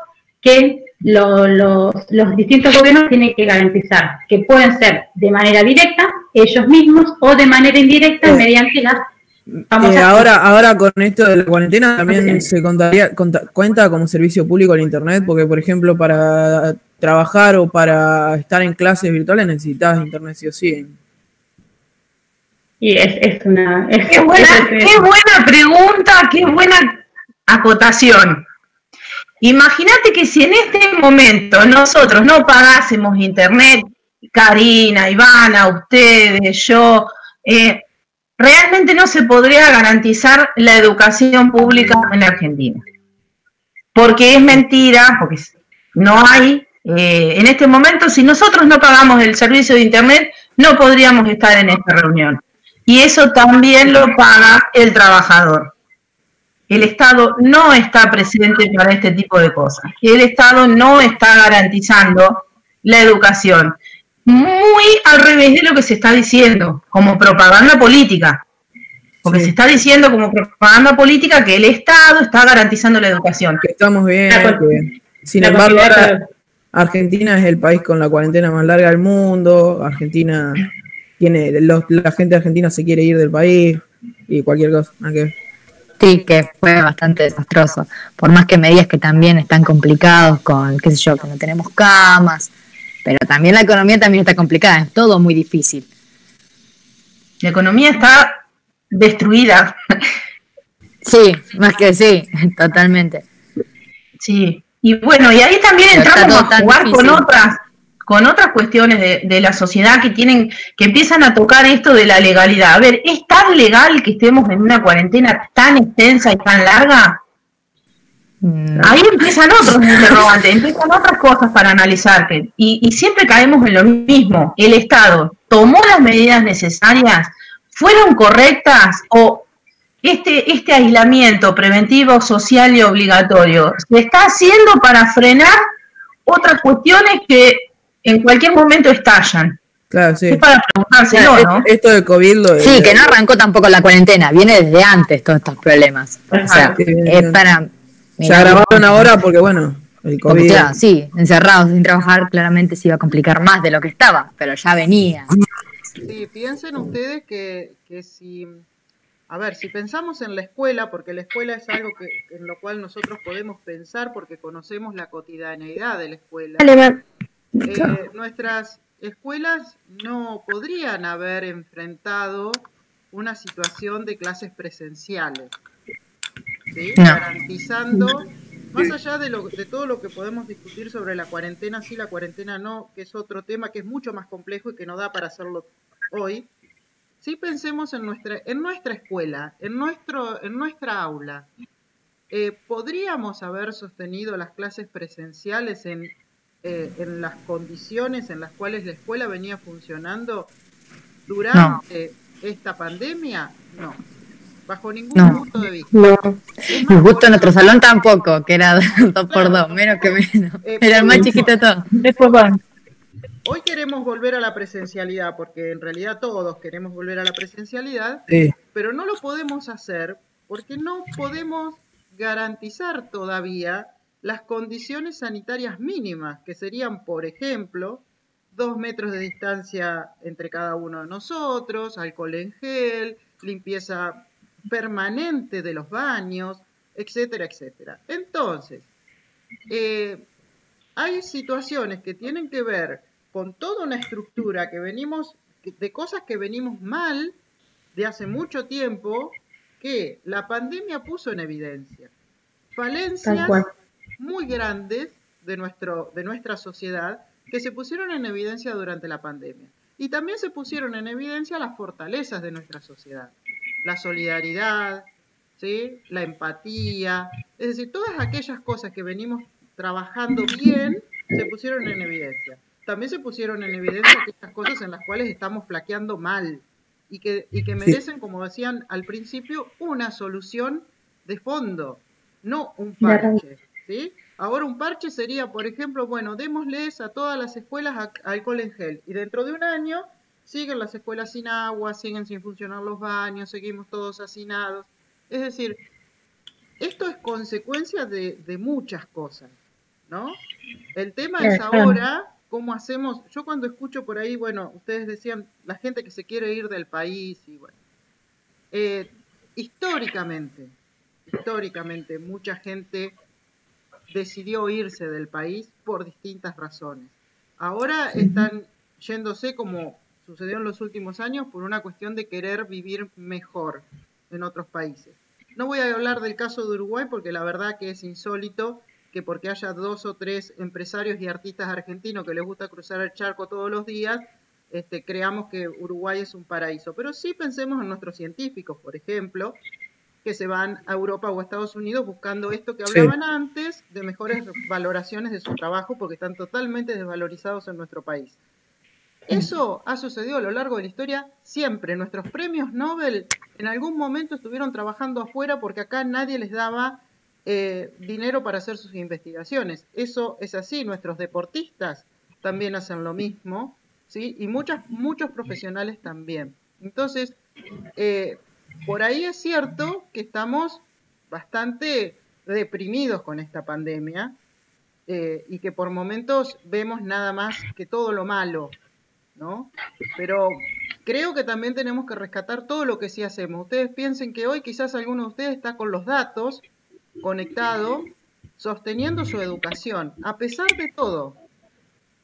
que los distintos gobiernos tienen que garantizar, que pueden ser de manera directa, ellos mismos, o de manera indirecta mediante las ahora con esto de la cuarentena también se cuenta como servicio público el internet, porque por ejemplo para trabajar o para estar en clases virtuales necesitas internet sí o sí. Y qué buena pregunta, qué buena acotación. Imagínate que si en este momento nosotros no pagásemos internet, Karina, Ivana, ustedes, yo, realmente no se podría garantizar la educación pública en Argentina. Porque es mentira, porque no hay, en este momento, si nosotros no pagamos el servicio de internet, no podríamos estar en esta reunión. Y eso también lo paga el trabajador. el Estado no está presente para este tipo de cosas. El Estado no está garantizando la educación. Muy al revés de lo que se está diciendo, como propaganda política. Porque se está diciendo como propaganda política que el Estado está garantizando la educación. Que estamos bien. Sin embargo, ahora Argentina es el país con la cuarentena más larga del mundo. Argentina tiene, la gente argentina se quiere ir del país y cualquier cosa. Sí, que fue bastante desastroso. Por más que me digas que también están complicados con, qué sé yo, que no tenemos camas, pero también la economía también está complicada, es todo muy difícil. La economía está destruida. Sí, más que sí, totalmente. Sí, y bueno, y ahí también entramos a jugar con otras cuestiones de la sociedad que empiezan a tocar esto de la legalidad. A ver, ¿es tan legal que estemos en una cuarentena tan extensa y tan larga? Ahí empiezan otros interrogantes, empiezan otras cosas para analizar. Y siempre caemos en lo mismo. ¿El Estado tomó las medidas necesarias? ¿Fueron correctas? ¿O este aislamiento preventivo, social y obligatorio se está haciendo para frenar otras cuestiones que en cualquier momento estallan? Claro, sí. Es para preguntárselo, ¿no? Esto del COVID sí, que no arrancó tampoco la cuarentena, viene desde antes todos estos problemas. O sea, es para... Se agravaron ahora porque, bueno, el COVID... Claro, sí, encerrados sin trabajar, claramente se iba a complicar más de lo que estaba, pero ya venía. Sí, piensen ustedes que si... A ver, si pensamos en la escuela, porque la escuela es algo en lo cual nosotros podemos pensar porque conocemos la cotidianeidad de la escuela. Nuestras escuelas no podrían haber enfrentado una situación de clases presenciales, ¿sí? No. Garantizando, más allá de todo lo que podemos discutir sobre la cuarentena, sí, la cuarentena no, que es otro tema que es mucho más complejo y que no da para hacerlo hoy. Si pensemos en nuestra escuela, en nuestra aula, ¿podríamos haber sostenido las clases presenciales en las condiciones en las cuales la escuela venía funcionando durante esta pandemia? No, bajo ningún punto de vista. No. Y justo en nuestro salón tampoco, que era 2x2, menos que menos. Era el más chiquito de todo. Después van. Hoy queremos volver a la presencialidad, porque en realidad todos queremos volver a la presencialidad, sí. Pero no lo podemos hacer porque no podemos garantizar todavía las condiciones sanitarias mínimas, que serían, por ejemplo, 2 metros de distancia entre cada uno de nosotros, alcohol en gel, limpieza permanente de los baños, etcétera, etcétera. Entonces, hay situaciones que tienen que ver con toda una estructura de cosas que venimos mal de hace mucho tiempo, que la pandemia puso en evidencia. Falencias muy grandes de nuestra sociedad que se pusieron en evidencia durante la pandemia. Y también se pusieron en evidencia las fortalezas de nuestra sociedad. La solidaridad, ¿sí? La empatía, es decir, todas aquellas cosas que venimos trabajando bien se pusieron en evidencia. También se pusieron en evidencia aquellas cosas en las cuales estamos flaqueando mal y que merecen, como decían al principio, una solución de fondo, no un parche, ¿sí? Ahora un parche sería, por ejemplo, bueno, démosles a todas las escuelas alcohol en gel y dentro de un año siguen las escuelas sin agua, siguen sin funcionar los baños, seguimos todos hacinados. Es decir, esto es consecuencia de muchas cosas, ¿no? El tema es ahora cómo hacemos. Yo cuando escucho por ahí, bueno, ustedes decían la gente que se quiere ir del país y bueno, históricamente mucha gente decidió irse del país por distintas razones. Ahora están yéndose, como sucedió en los últimos años, por una cuestión de querer vivir mejor en otros países. No voy a hablar del caso de Uruguay porque la verdad que es insólito que porque haya 2 o 3 empresarios y artistas argentinos que les gusta cruzar el charco todos los días, creamos que Uruguay es un paraíso. Pero sí pensemos en nuestros científicos, por ejemplo, que se van a Europa o a Estados Unidos buscando esto que hablaban antes, de mejores valoraciones de su trabajo, porque están totalmente desvalorizados en nuestro país. Eso ha sucedido a lo largo de la historia siempre. Nuestros premios Nobel en algún momento estuvieron trabajando afuera porque acá nadie les daba dinero para hacer sus investigaciones. Eso es así. Nuestros deportistas también hacen lo mismo, ¿sí? Y muchos profesionales también. Entonces, por ahí es cierto que estamos bastante deprimidos con esta pandemia y que por momentos vemos nada más que todo lo malo, ¿no? Pero creo que también tenemos que rescatar todo lo que sí hacemos. Ustedes piensen que hoy quizás alguno de ustedes está con los datos conectado, sosteniendo su educación, a pesar de todo,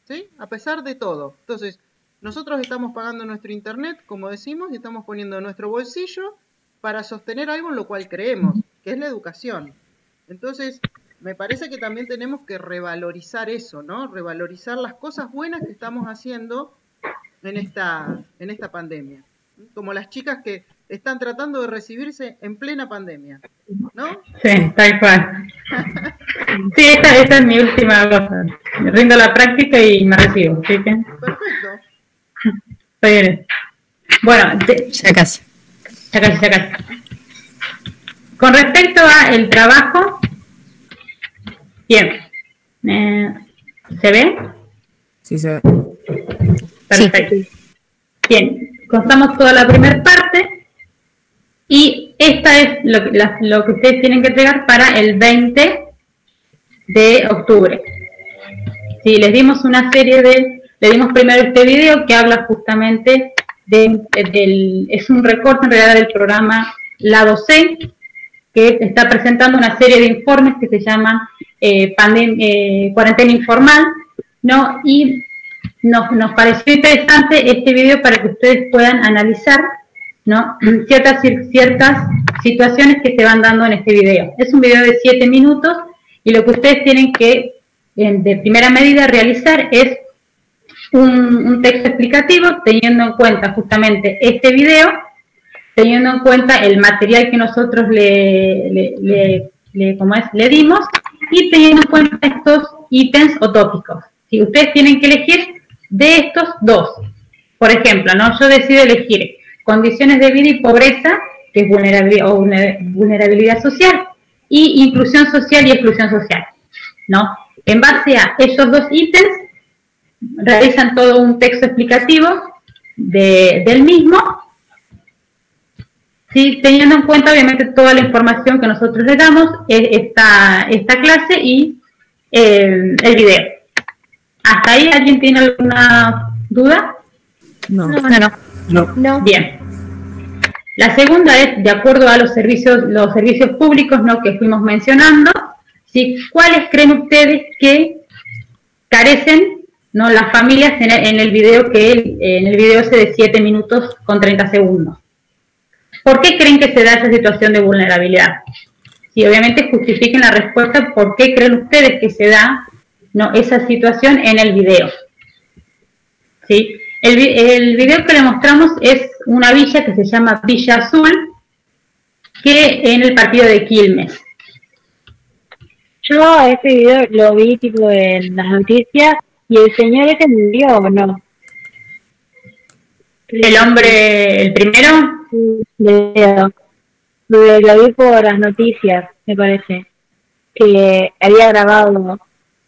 ¿sí? A pesar de todo. Entonces, nosotros estamos pagando nuestro internet, como decimos, y estamos poniendo nuestro bolsillo para sostener algo en lo cual creemos, que es la educación. Entonces, me parece que también tenemos que revalorizar eso, ¿no? Revalorizar las cosas buenas que estamos haciendo en esta pandemia. Como las chicas que están tratando de recibirse en plena pandemia, ¿no? Sí, tal cual. Sí, esta es mi última cosa. Me rindo la práctica y me recibo, ¿sí? Perfecto. Está bien. Bueno, Ya casi. Con respecto a el trabajo, bien. ¿Se ve? Sí, se ve. Perfecto. Sí. Bien, contamos toda la primera parte y esta es lo que ustedes tienen que entregar para el 20 de octubre. Sí, les dimos una serie le dimos primero este video que habla justamente es un recorte en realidad del programa Lado C, que está presentando una serie de informes que se llaman cuarentena informal, ¿no? Y nos pareció interesante este video para que ustedes puedan analizar, ¿no? ciertas situaciones que se van dando en este video. Es un video de 7 minutos y lo que ustedes tienen que, de primera medida, realizar es un texto explicativo teniendo en cuenta justamente este video, teniendo en cuenta el material que nosotros le dimos y teniendo en cuenta estos ítems o tópicos. Si ustedes tienen que elegir de estos dos, por ejemplo, ¿no? Yo decido elegir condiciones de vida y pobreza, que es vulnerabilidad social, y inclusión social y exclusión social, ¿no? En base a esos dos ítems, realizan todo un texto explicativo del mismo, ¿sí? Teniendo en cuenta obviamente toda la información que nosotros le damos, esta clase y el video. ¿Hasta ahí alguien tiene alguna duda? No. Bien. La segunda es, de acuerdo a los servicios públicos, ¿no? que fuimos mencionando, ¿sí? ¿Cuáles creen ustedes que carecen, ¿no? las familias en el video ese de 7 minutos con 30 segundos? ¿Por qué creen que se da esa situación de vulnerabilidad? Sí, obviamente justifiquen la respuesta, ¿por qué creen ustedes que se da, ¿no? esa situación en el video? ¿Sí? El video que le mostramos es una villa que se llama Villa Azul, que en el partido de Quilmes. Yo a este video lo vi tipo en las noticias y el señor ese murió, ¿o no? ¿El hombre, el primero? Lo vi por las noticias, me parece, que había grabado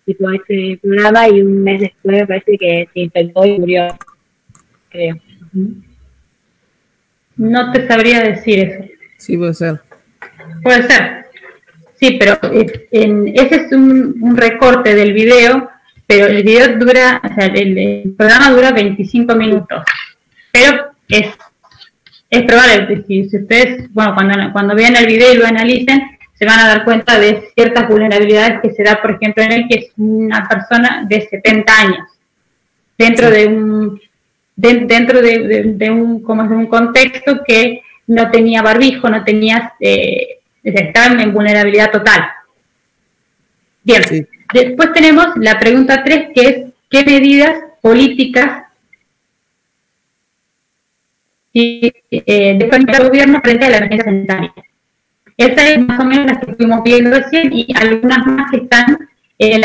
tipo este programa y un mes después me parece que se infectó y murió, creo. No te sabría decir eso. Sí, puede ser. Puede ser. Sí, pero ese es un recorte del video, pero el video dura, o sea, el programa dura 25 minutos. Pero es probable que si ustedes, bueno, cuando vean el video y lo analicen, se van a dar cuenta de ciertas vulnerabilidades que se da, por ejemplo, en él, que es una persona de 70 años, dentro de un contexto que no tenía barbijo, no tenía, estaba en vulnerabilidad total. Bien, sí. Después tenemos la pregunta 3, que es, ¿qué medidas políticas de el gobierno frente a la emergencia sanitaria? Esta es más o menos la que estuvimos viendo recién y algunas más que están en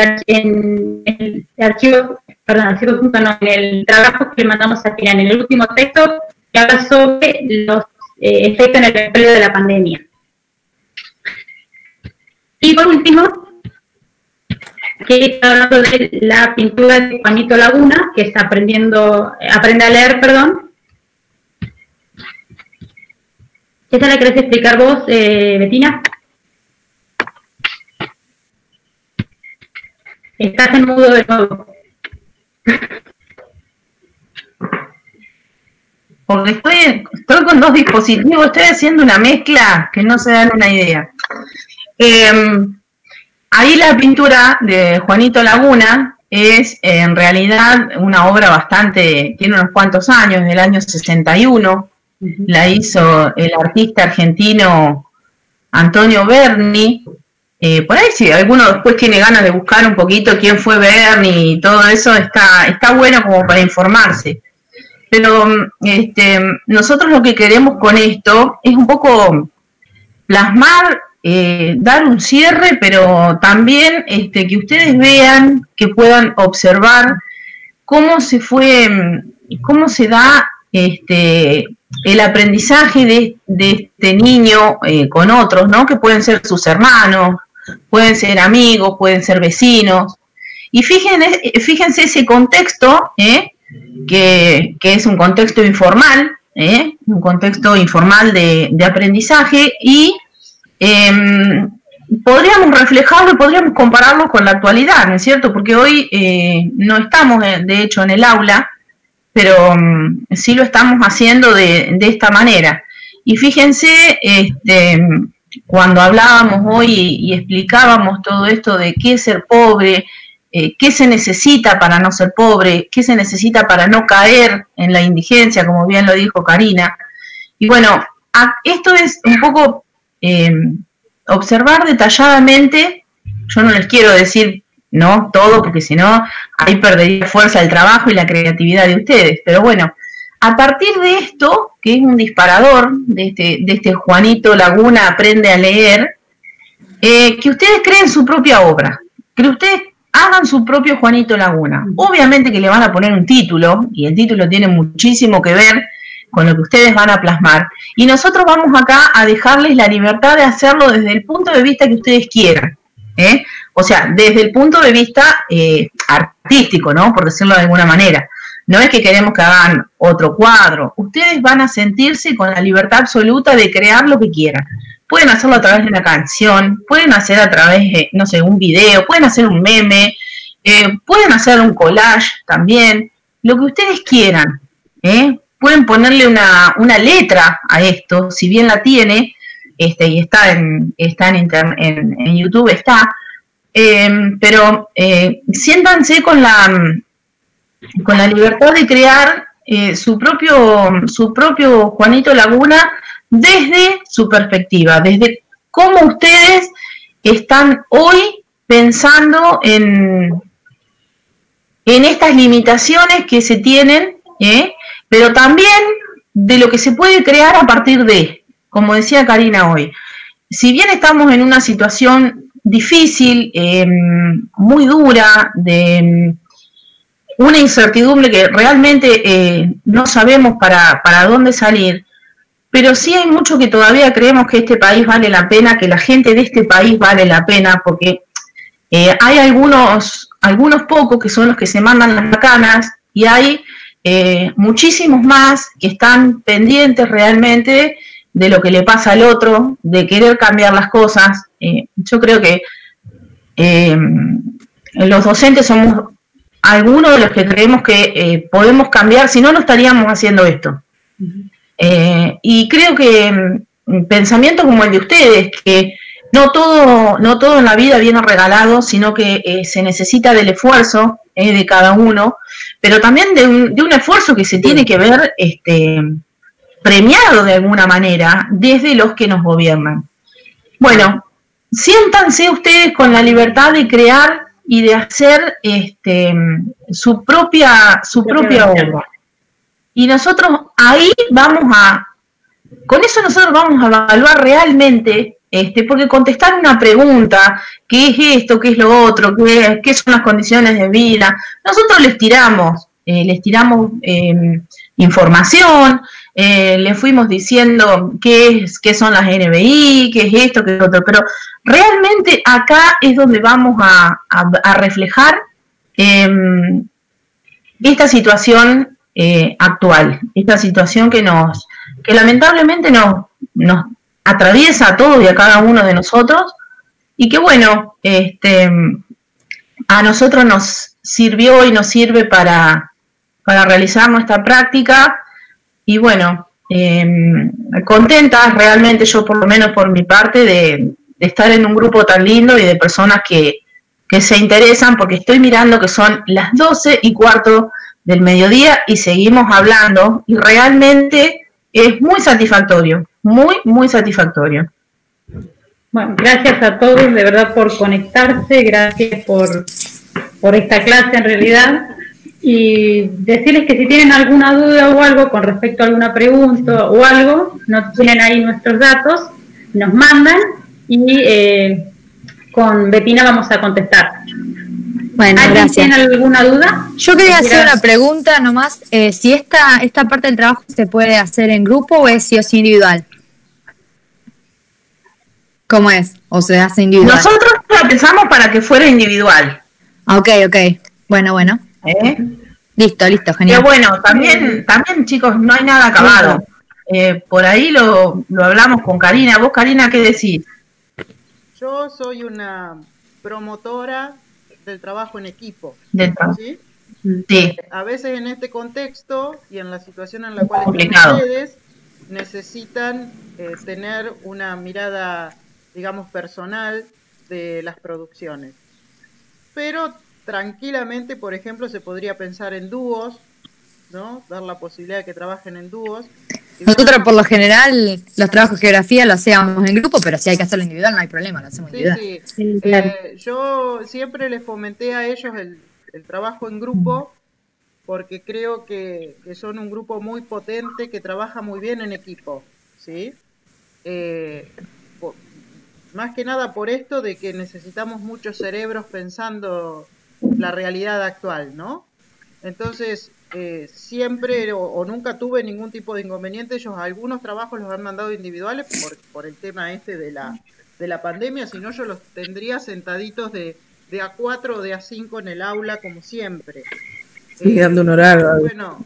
el archivo, en el trabajo que le mandamos a Piran, en el último texto que habla sobre los efectos en el periodo de la pandemia. Y por último, que está hablando de la pintura de Juanito Laguna, que está aprende a leer, perdón. ¿Esta la querés explicar vos, Betina? Estás en mudo de nuevo. Porque estoy con dos dispositivos, estoy haciendo una mezcla que no se dan una idea. Ahí la pintura de Juanito Laguna es en realidad una obra bastante, tiene unos cuantos años, del año 61, la hizo el artista argentino Antonio Berni. Por ahí si alguno después tiene ganas de buscar un poquito quién fue Berni y todo eso, está bueno como para informarse. Pero nosotros lo que queremos con esto es un poco plasmar, dar un cierre, pero también que ustedes vean, que puedan observar cómo se da el aprendizaje de este niño con otros, ¿no? Que pueden ser sus hermanos, pueden ser amigos, pueden ser vecinos. Y fíjense ese contexto, que es un contexto informal, un contexto informal de aprendizaje, y podríamos reflejarlo y podríamos compararlo con la actualidad, ¿no es cierto? Porque hoy no estamos, de hecho, en el aula, pero sí lo estamos haciendo de esta manera. Y fíjense, cuando hablábamos hoy y explicábamos todo esto de qué es ser pobre, qué se necesita para no ser pobre, qué se necesita para no caer en la indigencia, como bien lo dijo Karina. Y bueno, esto es un poco observar detalladamente. Yo no les quiero decir no todo, porque si no, ahí perdería fuerza el trabajo y la creatividad de ustedes. Pero bueno, a partir de esto, que es un disparador de este Juanito Laguna aprende a leer, que ustedes creen su propia obra, que ustedes hagan su propio Juanito Laguna. Obviamente que le van a poner un título, y el título tiene muchísimo que ver con lo que ustedes van a plasmar. Y nosotros vamos acá a dejarles la libertad de hacerlo desde el punto de vista que ustedes quieran. O sea, desde el punto de vista artístico, ¿no? Por decirlo de alguna manera. No es que queremos que hagan otro cuadro. Ustedes van a sentirse con la libertad absoluta de crear lo que quieran. Pueden hacerlo a través de una canción, pueden hacer a través de, no sé, un video, pueden hacer un meme, pueden hacer un collage también, lo que ustedes quieran. Pueden ponerle una letra a esto, si bien la tiene, y está en YouTube, está, pero siéntanse con la libertad de crear su propio Juanito Laguna desde su perspectiva, desde cómo ustedes están hoy pensando en estas limitaciones que se tienen, pero también de lo que se puede crear a partir de, como decía Karina hoy. Si bien estamos en una situación difícil, muy dura, de una incertidumbre que realmente no sabemos para dónde salir, pero sí hay mucho que todavía creemos que este país vale la pena, que la gente de este país vale la pena, porque hay algunos pocos que son los que se mandan las macanas, y hay muchísimos más que están pendientes realmente de lo que le pasa al otro, de querer cambiar las cosas. Yo creo que los docentes somos algunos de los que creemos que podemos cambiar, si no, no estaríamos haciendo esto. Y creo que pensamientos como el de ustedes, que no todo en la vida viene regalado, sino que se necesita del esfuerzo de cada uno, pero también de un esfuerzo que se tiene que ver premiado de alguna manera desde los que nos gobiernan. Bueno, siéntanse ustedes con la libertad de crear y de hacer su propia obra. Y nosotros ahí con eso nosotros vamos a evaluar realmente porque contestar una pregunta, ¿qué es esto? ¿Qué es lo otro? ¿Qué son las condiciones de vida? Nosotros les tiramos información, le fuimos diciendo qué son las NBI, qué es esto, qué es lo otro, pero realmente acá es donde vamos a reflejar esta situación actual, esta situación que lamentablemente nos atraviesa a todos y a cada uno de nosotros, y que bueno, a nosotros nos sirvió y nos sirve para realizar nuestra práctica, y bueno, contentas realmente, yo por lo menos por mi parte, de estar en un grupo tan lindo y de personas que se interesan, porque estoy mirando que son las 12:15 del mediodía y seguimos hablando, y realmente es muy satisfactorio, muy, muy satisfactorio. Bueno, gracias a todos de verdad por conectarse, gracias por esta clase en realidad, y decirles que si tienen alguna duda o algo con respecto a alguna pregunta o algo, no tienen ahí nuestros datos, nos mandan y con Betina vamos a contestar. Bueno, gracias. ¿Tiene alguna duda? Yo quería hacer una pregunta nomás, si esta parte del trabajo se puede hacer en grupo o es sí o sí individual. ¿Cómo es? ¿O se hace individual? Nosotros la pensamos para que fuera individual. Ok. Bueno. Listo, genial. Pero bueno, también chicos, no hay nada acabado. Por ahí lo hablamos con Karina. ¿Vos, Karina, qué decís? Yo soy una promotora del trabajo en equipo. ¿Sí? Sí. A veces en este contexto y en la situación en la cual están ustedes, necesitan tener una mirada, digamos, personal de las producciones. Pero tranquilamente, por ejemplo, se podría pensar en dúos, ¿no? Dar la posibilidad de que trabajen en dúos. Nosotros por lo general los trabajos de geografía lo hacíamos en grupo, pero si hay que hacerlo individual no hay problema, lo hacemos individual. Sí. Yo siempre les fomenté a ellos el trabajo en grupo, porque creo que son un grupo muy potente que trabaja muy bien en equipo, ¿sí? Más que nada por esto de que necesitamos muchos cerebros pensando la realidad actual, ¿no? Entonces, siempre o nunca tuve ningún tipo de inconveniente. Ellos algunos trabajos los han mandado individuales por el tema de la pandemia, si no yo los tendría sentaditos de A4 o de A5 en el aula como siempre. Sí, dando un horario. Bueno,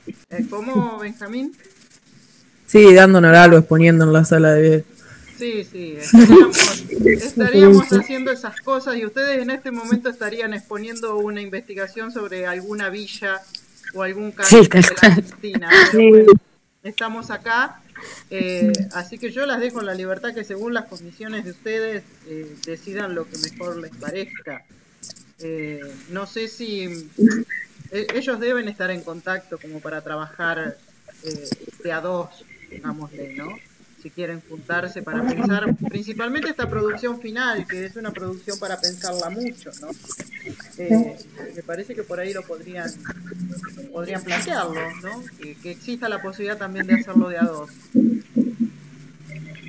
¿cómo, Benjamín? Sí, dando un horario, exponiendo en la sala de... Sí, estaríamos haciendo esas cosas y ustedes en este momento estarían exponiendo una investigación sobre alguna villa o algún caso de la Argentina. Bueno, estamos acá, así que yo las dejo en la libertad que según las condiciones de ustedes decidan lo que mejor les parezca. No sé si ellos deben estar en contacto como para trabajar de a dos, digámosle, ¿no? Si quieren juntarse para pensar principalmente esta producción final, que es una producción para pensarla mucho, ¿no? Me parece que por ahí lo podrían plantearlo, ¿no? Que exista la posibilidad también de hacerlo de a dos.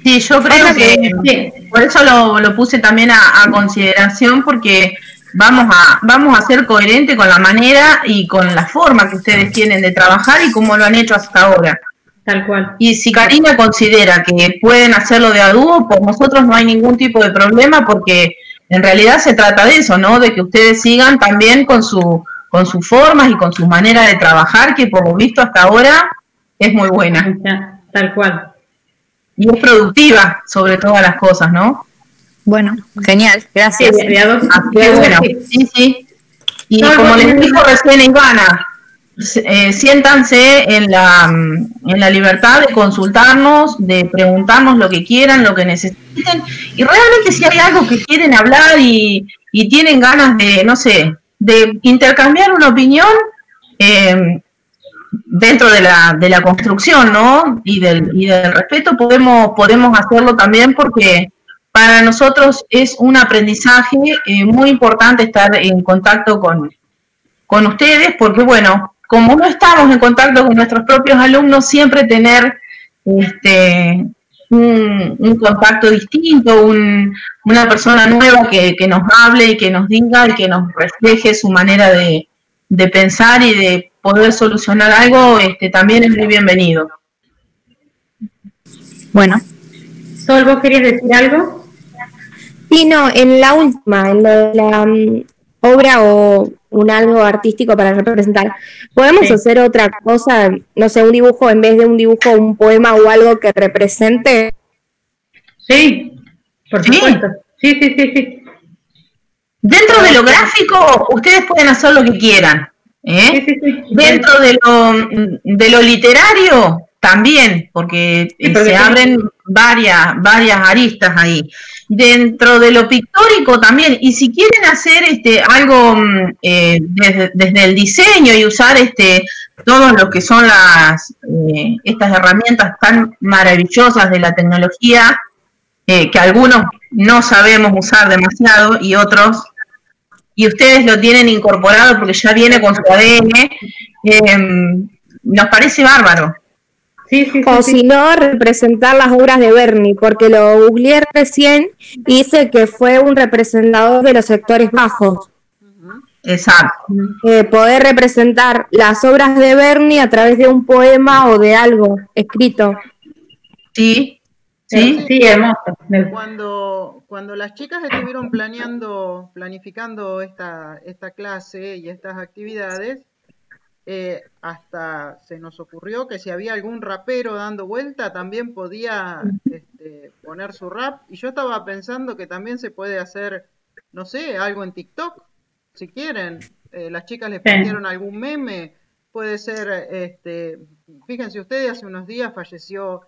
Sí, yo creo que por eso lo puse también a consideración, porque vamos a ser coherentes con la manera y con la forma que ustedes tienen de trabajar y cómo lo han hecho hasta ahora. Tal cual. Y si Karina considera que pueden hacerlo de a dúo, por nosotros no hay ningún tipo de problema, porque en realidad se trata de eso, ¿no? De que ustedes sigan también con sus formas y con su manera de trabajar, que por lo visto hasta ahora es muy buena. Tal cual. Y es productiva sobre todas las cosas, ¿no? Bueno, genial, gracias. Así que bueno, sí. Y como les dijo recién Ivana, siéntanse en la libertad de consultarnos, de preguntarnos lo que quieran, lo que necesiten, y realmente si hay algo que quieren hablar y tienen ganas de, no sé, de intercambiar una opinión dentro de la construcción, ¿no? Y del respeto, podemos hacerlo también, porque para nosotros es un aprendizaje muy importante estar en contacto con ustedes, porque bueno, como no estamos en contacto con nuestros propios alumnos, siempre tener un contacto distinto, una persona nueva que nos hable y que nos diga y que nos refleje su manera de pensar y de poder solucionar algo, también es muy bienvenido. Bueno. Sol, ¿vos querías decir algo? Sí, no, en la última, en lo de la obra o un algo artístico para representar, ¿podemos hacer otra cosa? No sé, un dibujo en vez de un dibujo, un poema o algo que represente. Sí, por supuesto. Sí. Dentro de lo gráfico, ustedes pueden hacer lo que quieran. Sí. Dentro de lo literario, también, porque se abren varias aristas ahí. Dentro de lo pictórico también, y si quieren hacer algo desde el diseño y usar todo lo que son estas herramientas tan maravillosas de la tecnología, que algunos no sabemos usar demasiado y otros, y ustedes lo tienen incorporado porque ya viene con su ADN, nos parece bárbaro. O si no, representar las obras de Berni, porque lo googleé recién y dice que fue un representador de los sectores bajos. Exacto. Poder representar las obras de Berni a través de un poema o de algo escrito. Sí, hermoso. Cuando las chicas estuvieron planificando esta clase y estas actividades, hasta se nos ocurrió que si había algún rapero dando vuelta también podía poner su rap, y yo estaba pensando que también se puede hacer, no sé, algo en TikTok, si quieren. Las chicas les pidieron algún meme, puede ser, fíjense ustedes, hace unos días falleció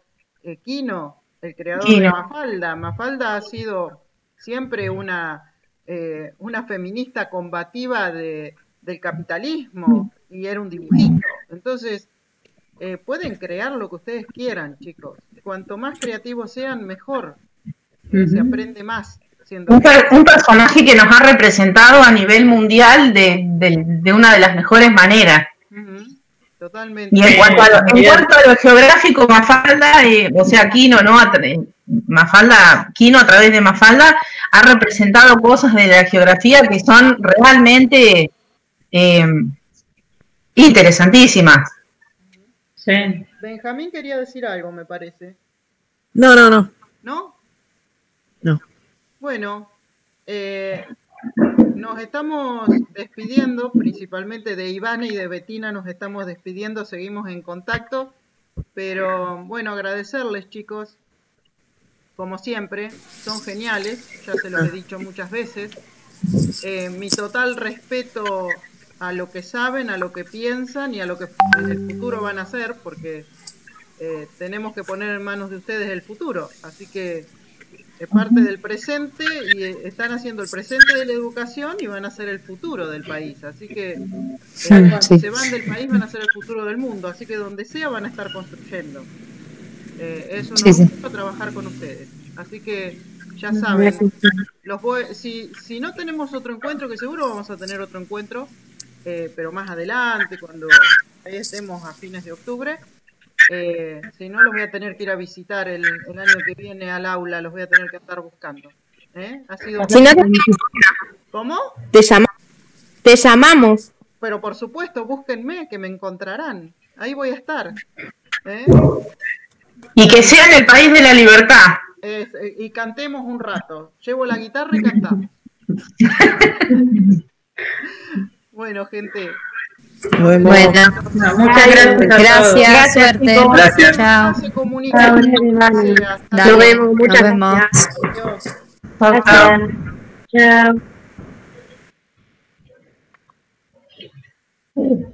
Kino, el creador de Mafalda. Mafalda ha sido siempre una feminista combativa del capitalismo, y era un dibujito. Entonces, pueden crear lo que ustedes quieran, chicos. Cuanto más creativos sean, mejor. Se aprende más. Un personaje que nos ha representado a nivel mundial de una de las mejores maneras. Totalmente. Y en cuanto a lo geográfico, Mafalda, Kino, ¿no? Kino a través de Mafalda ha representado cosas de la geografía que son realmente interesantísimas. Sí. Benjamín quería decir algo, me parece. No. ¿No? No. Bueno, nos estamos despidiendo, principalmente de Ivana y de Betina nos estamos despidiendo, seguimos en contacto, pero bueno, agradecerles, chicos, como siempre, son geniales, ya se los he dicho muchas veces. Mi total respeto a lo que saben, a lo que piensan y a lo que en el futuro van a hacer, porque tenemos que poner en manos de ustedes el futuro, así que es parte del presente y están haciendo el presente de la educación y van a ser el futuro del país, así que si se van del país van a ser el futuro del mundo, así que donde sea van a estar construyendo. Eso nos gusta trabajar con ustedes, así que ya saben, si no tenemos otro encuentro, que seguro vamos a tener otro encuentro, pero más adelante, cuando ahí estemos a fines de octubre, si no, los voy a tener que ir a visitar el año que viene al aula, los voy a tener que estar buscando. Ha sido ¿Cómo? Te llamamos. Pero por supuesto, búsquenme, que me encontrarán. Ahí voy a estar. Y que sea en el país de la libertad. Y cantemos un rato. Llevo la guitarra y cantamos. Bueno, gente. Bueno, muchas gracias. Gracias, suerte. Gracias. Chao. Se comunica. Nos vemos. Muchas gracias. Chao. Chao.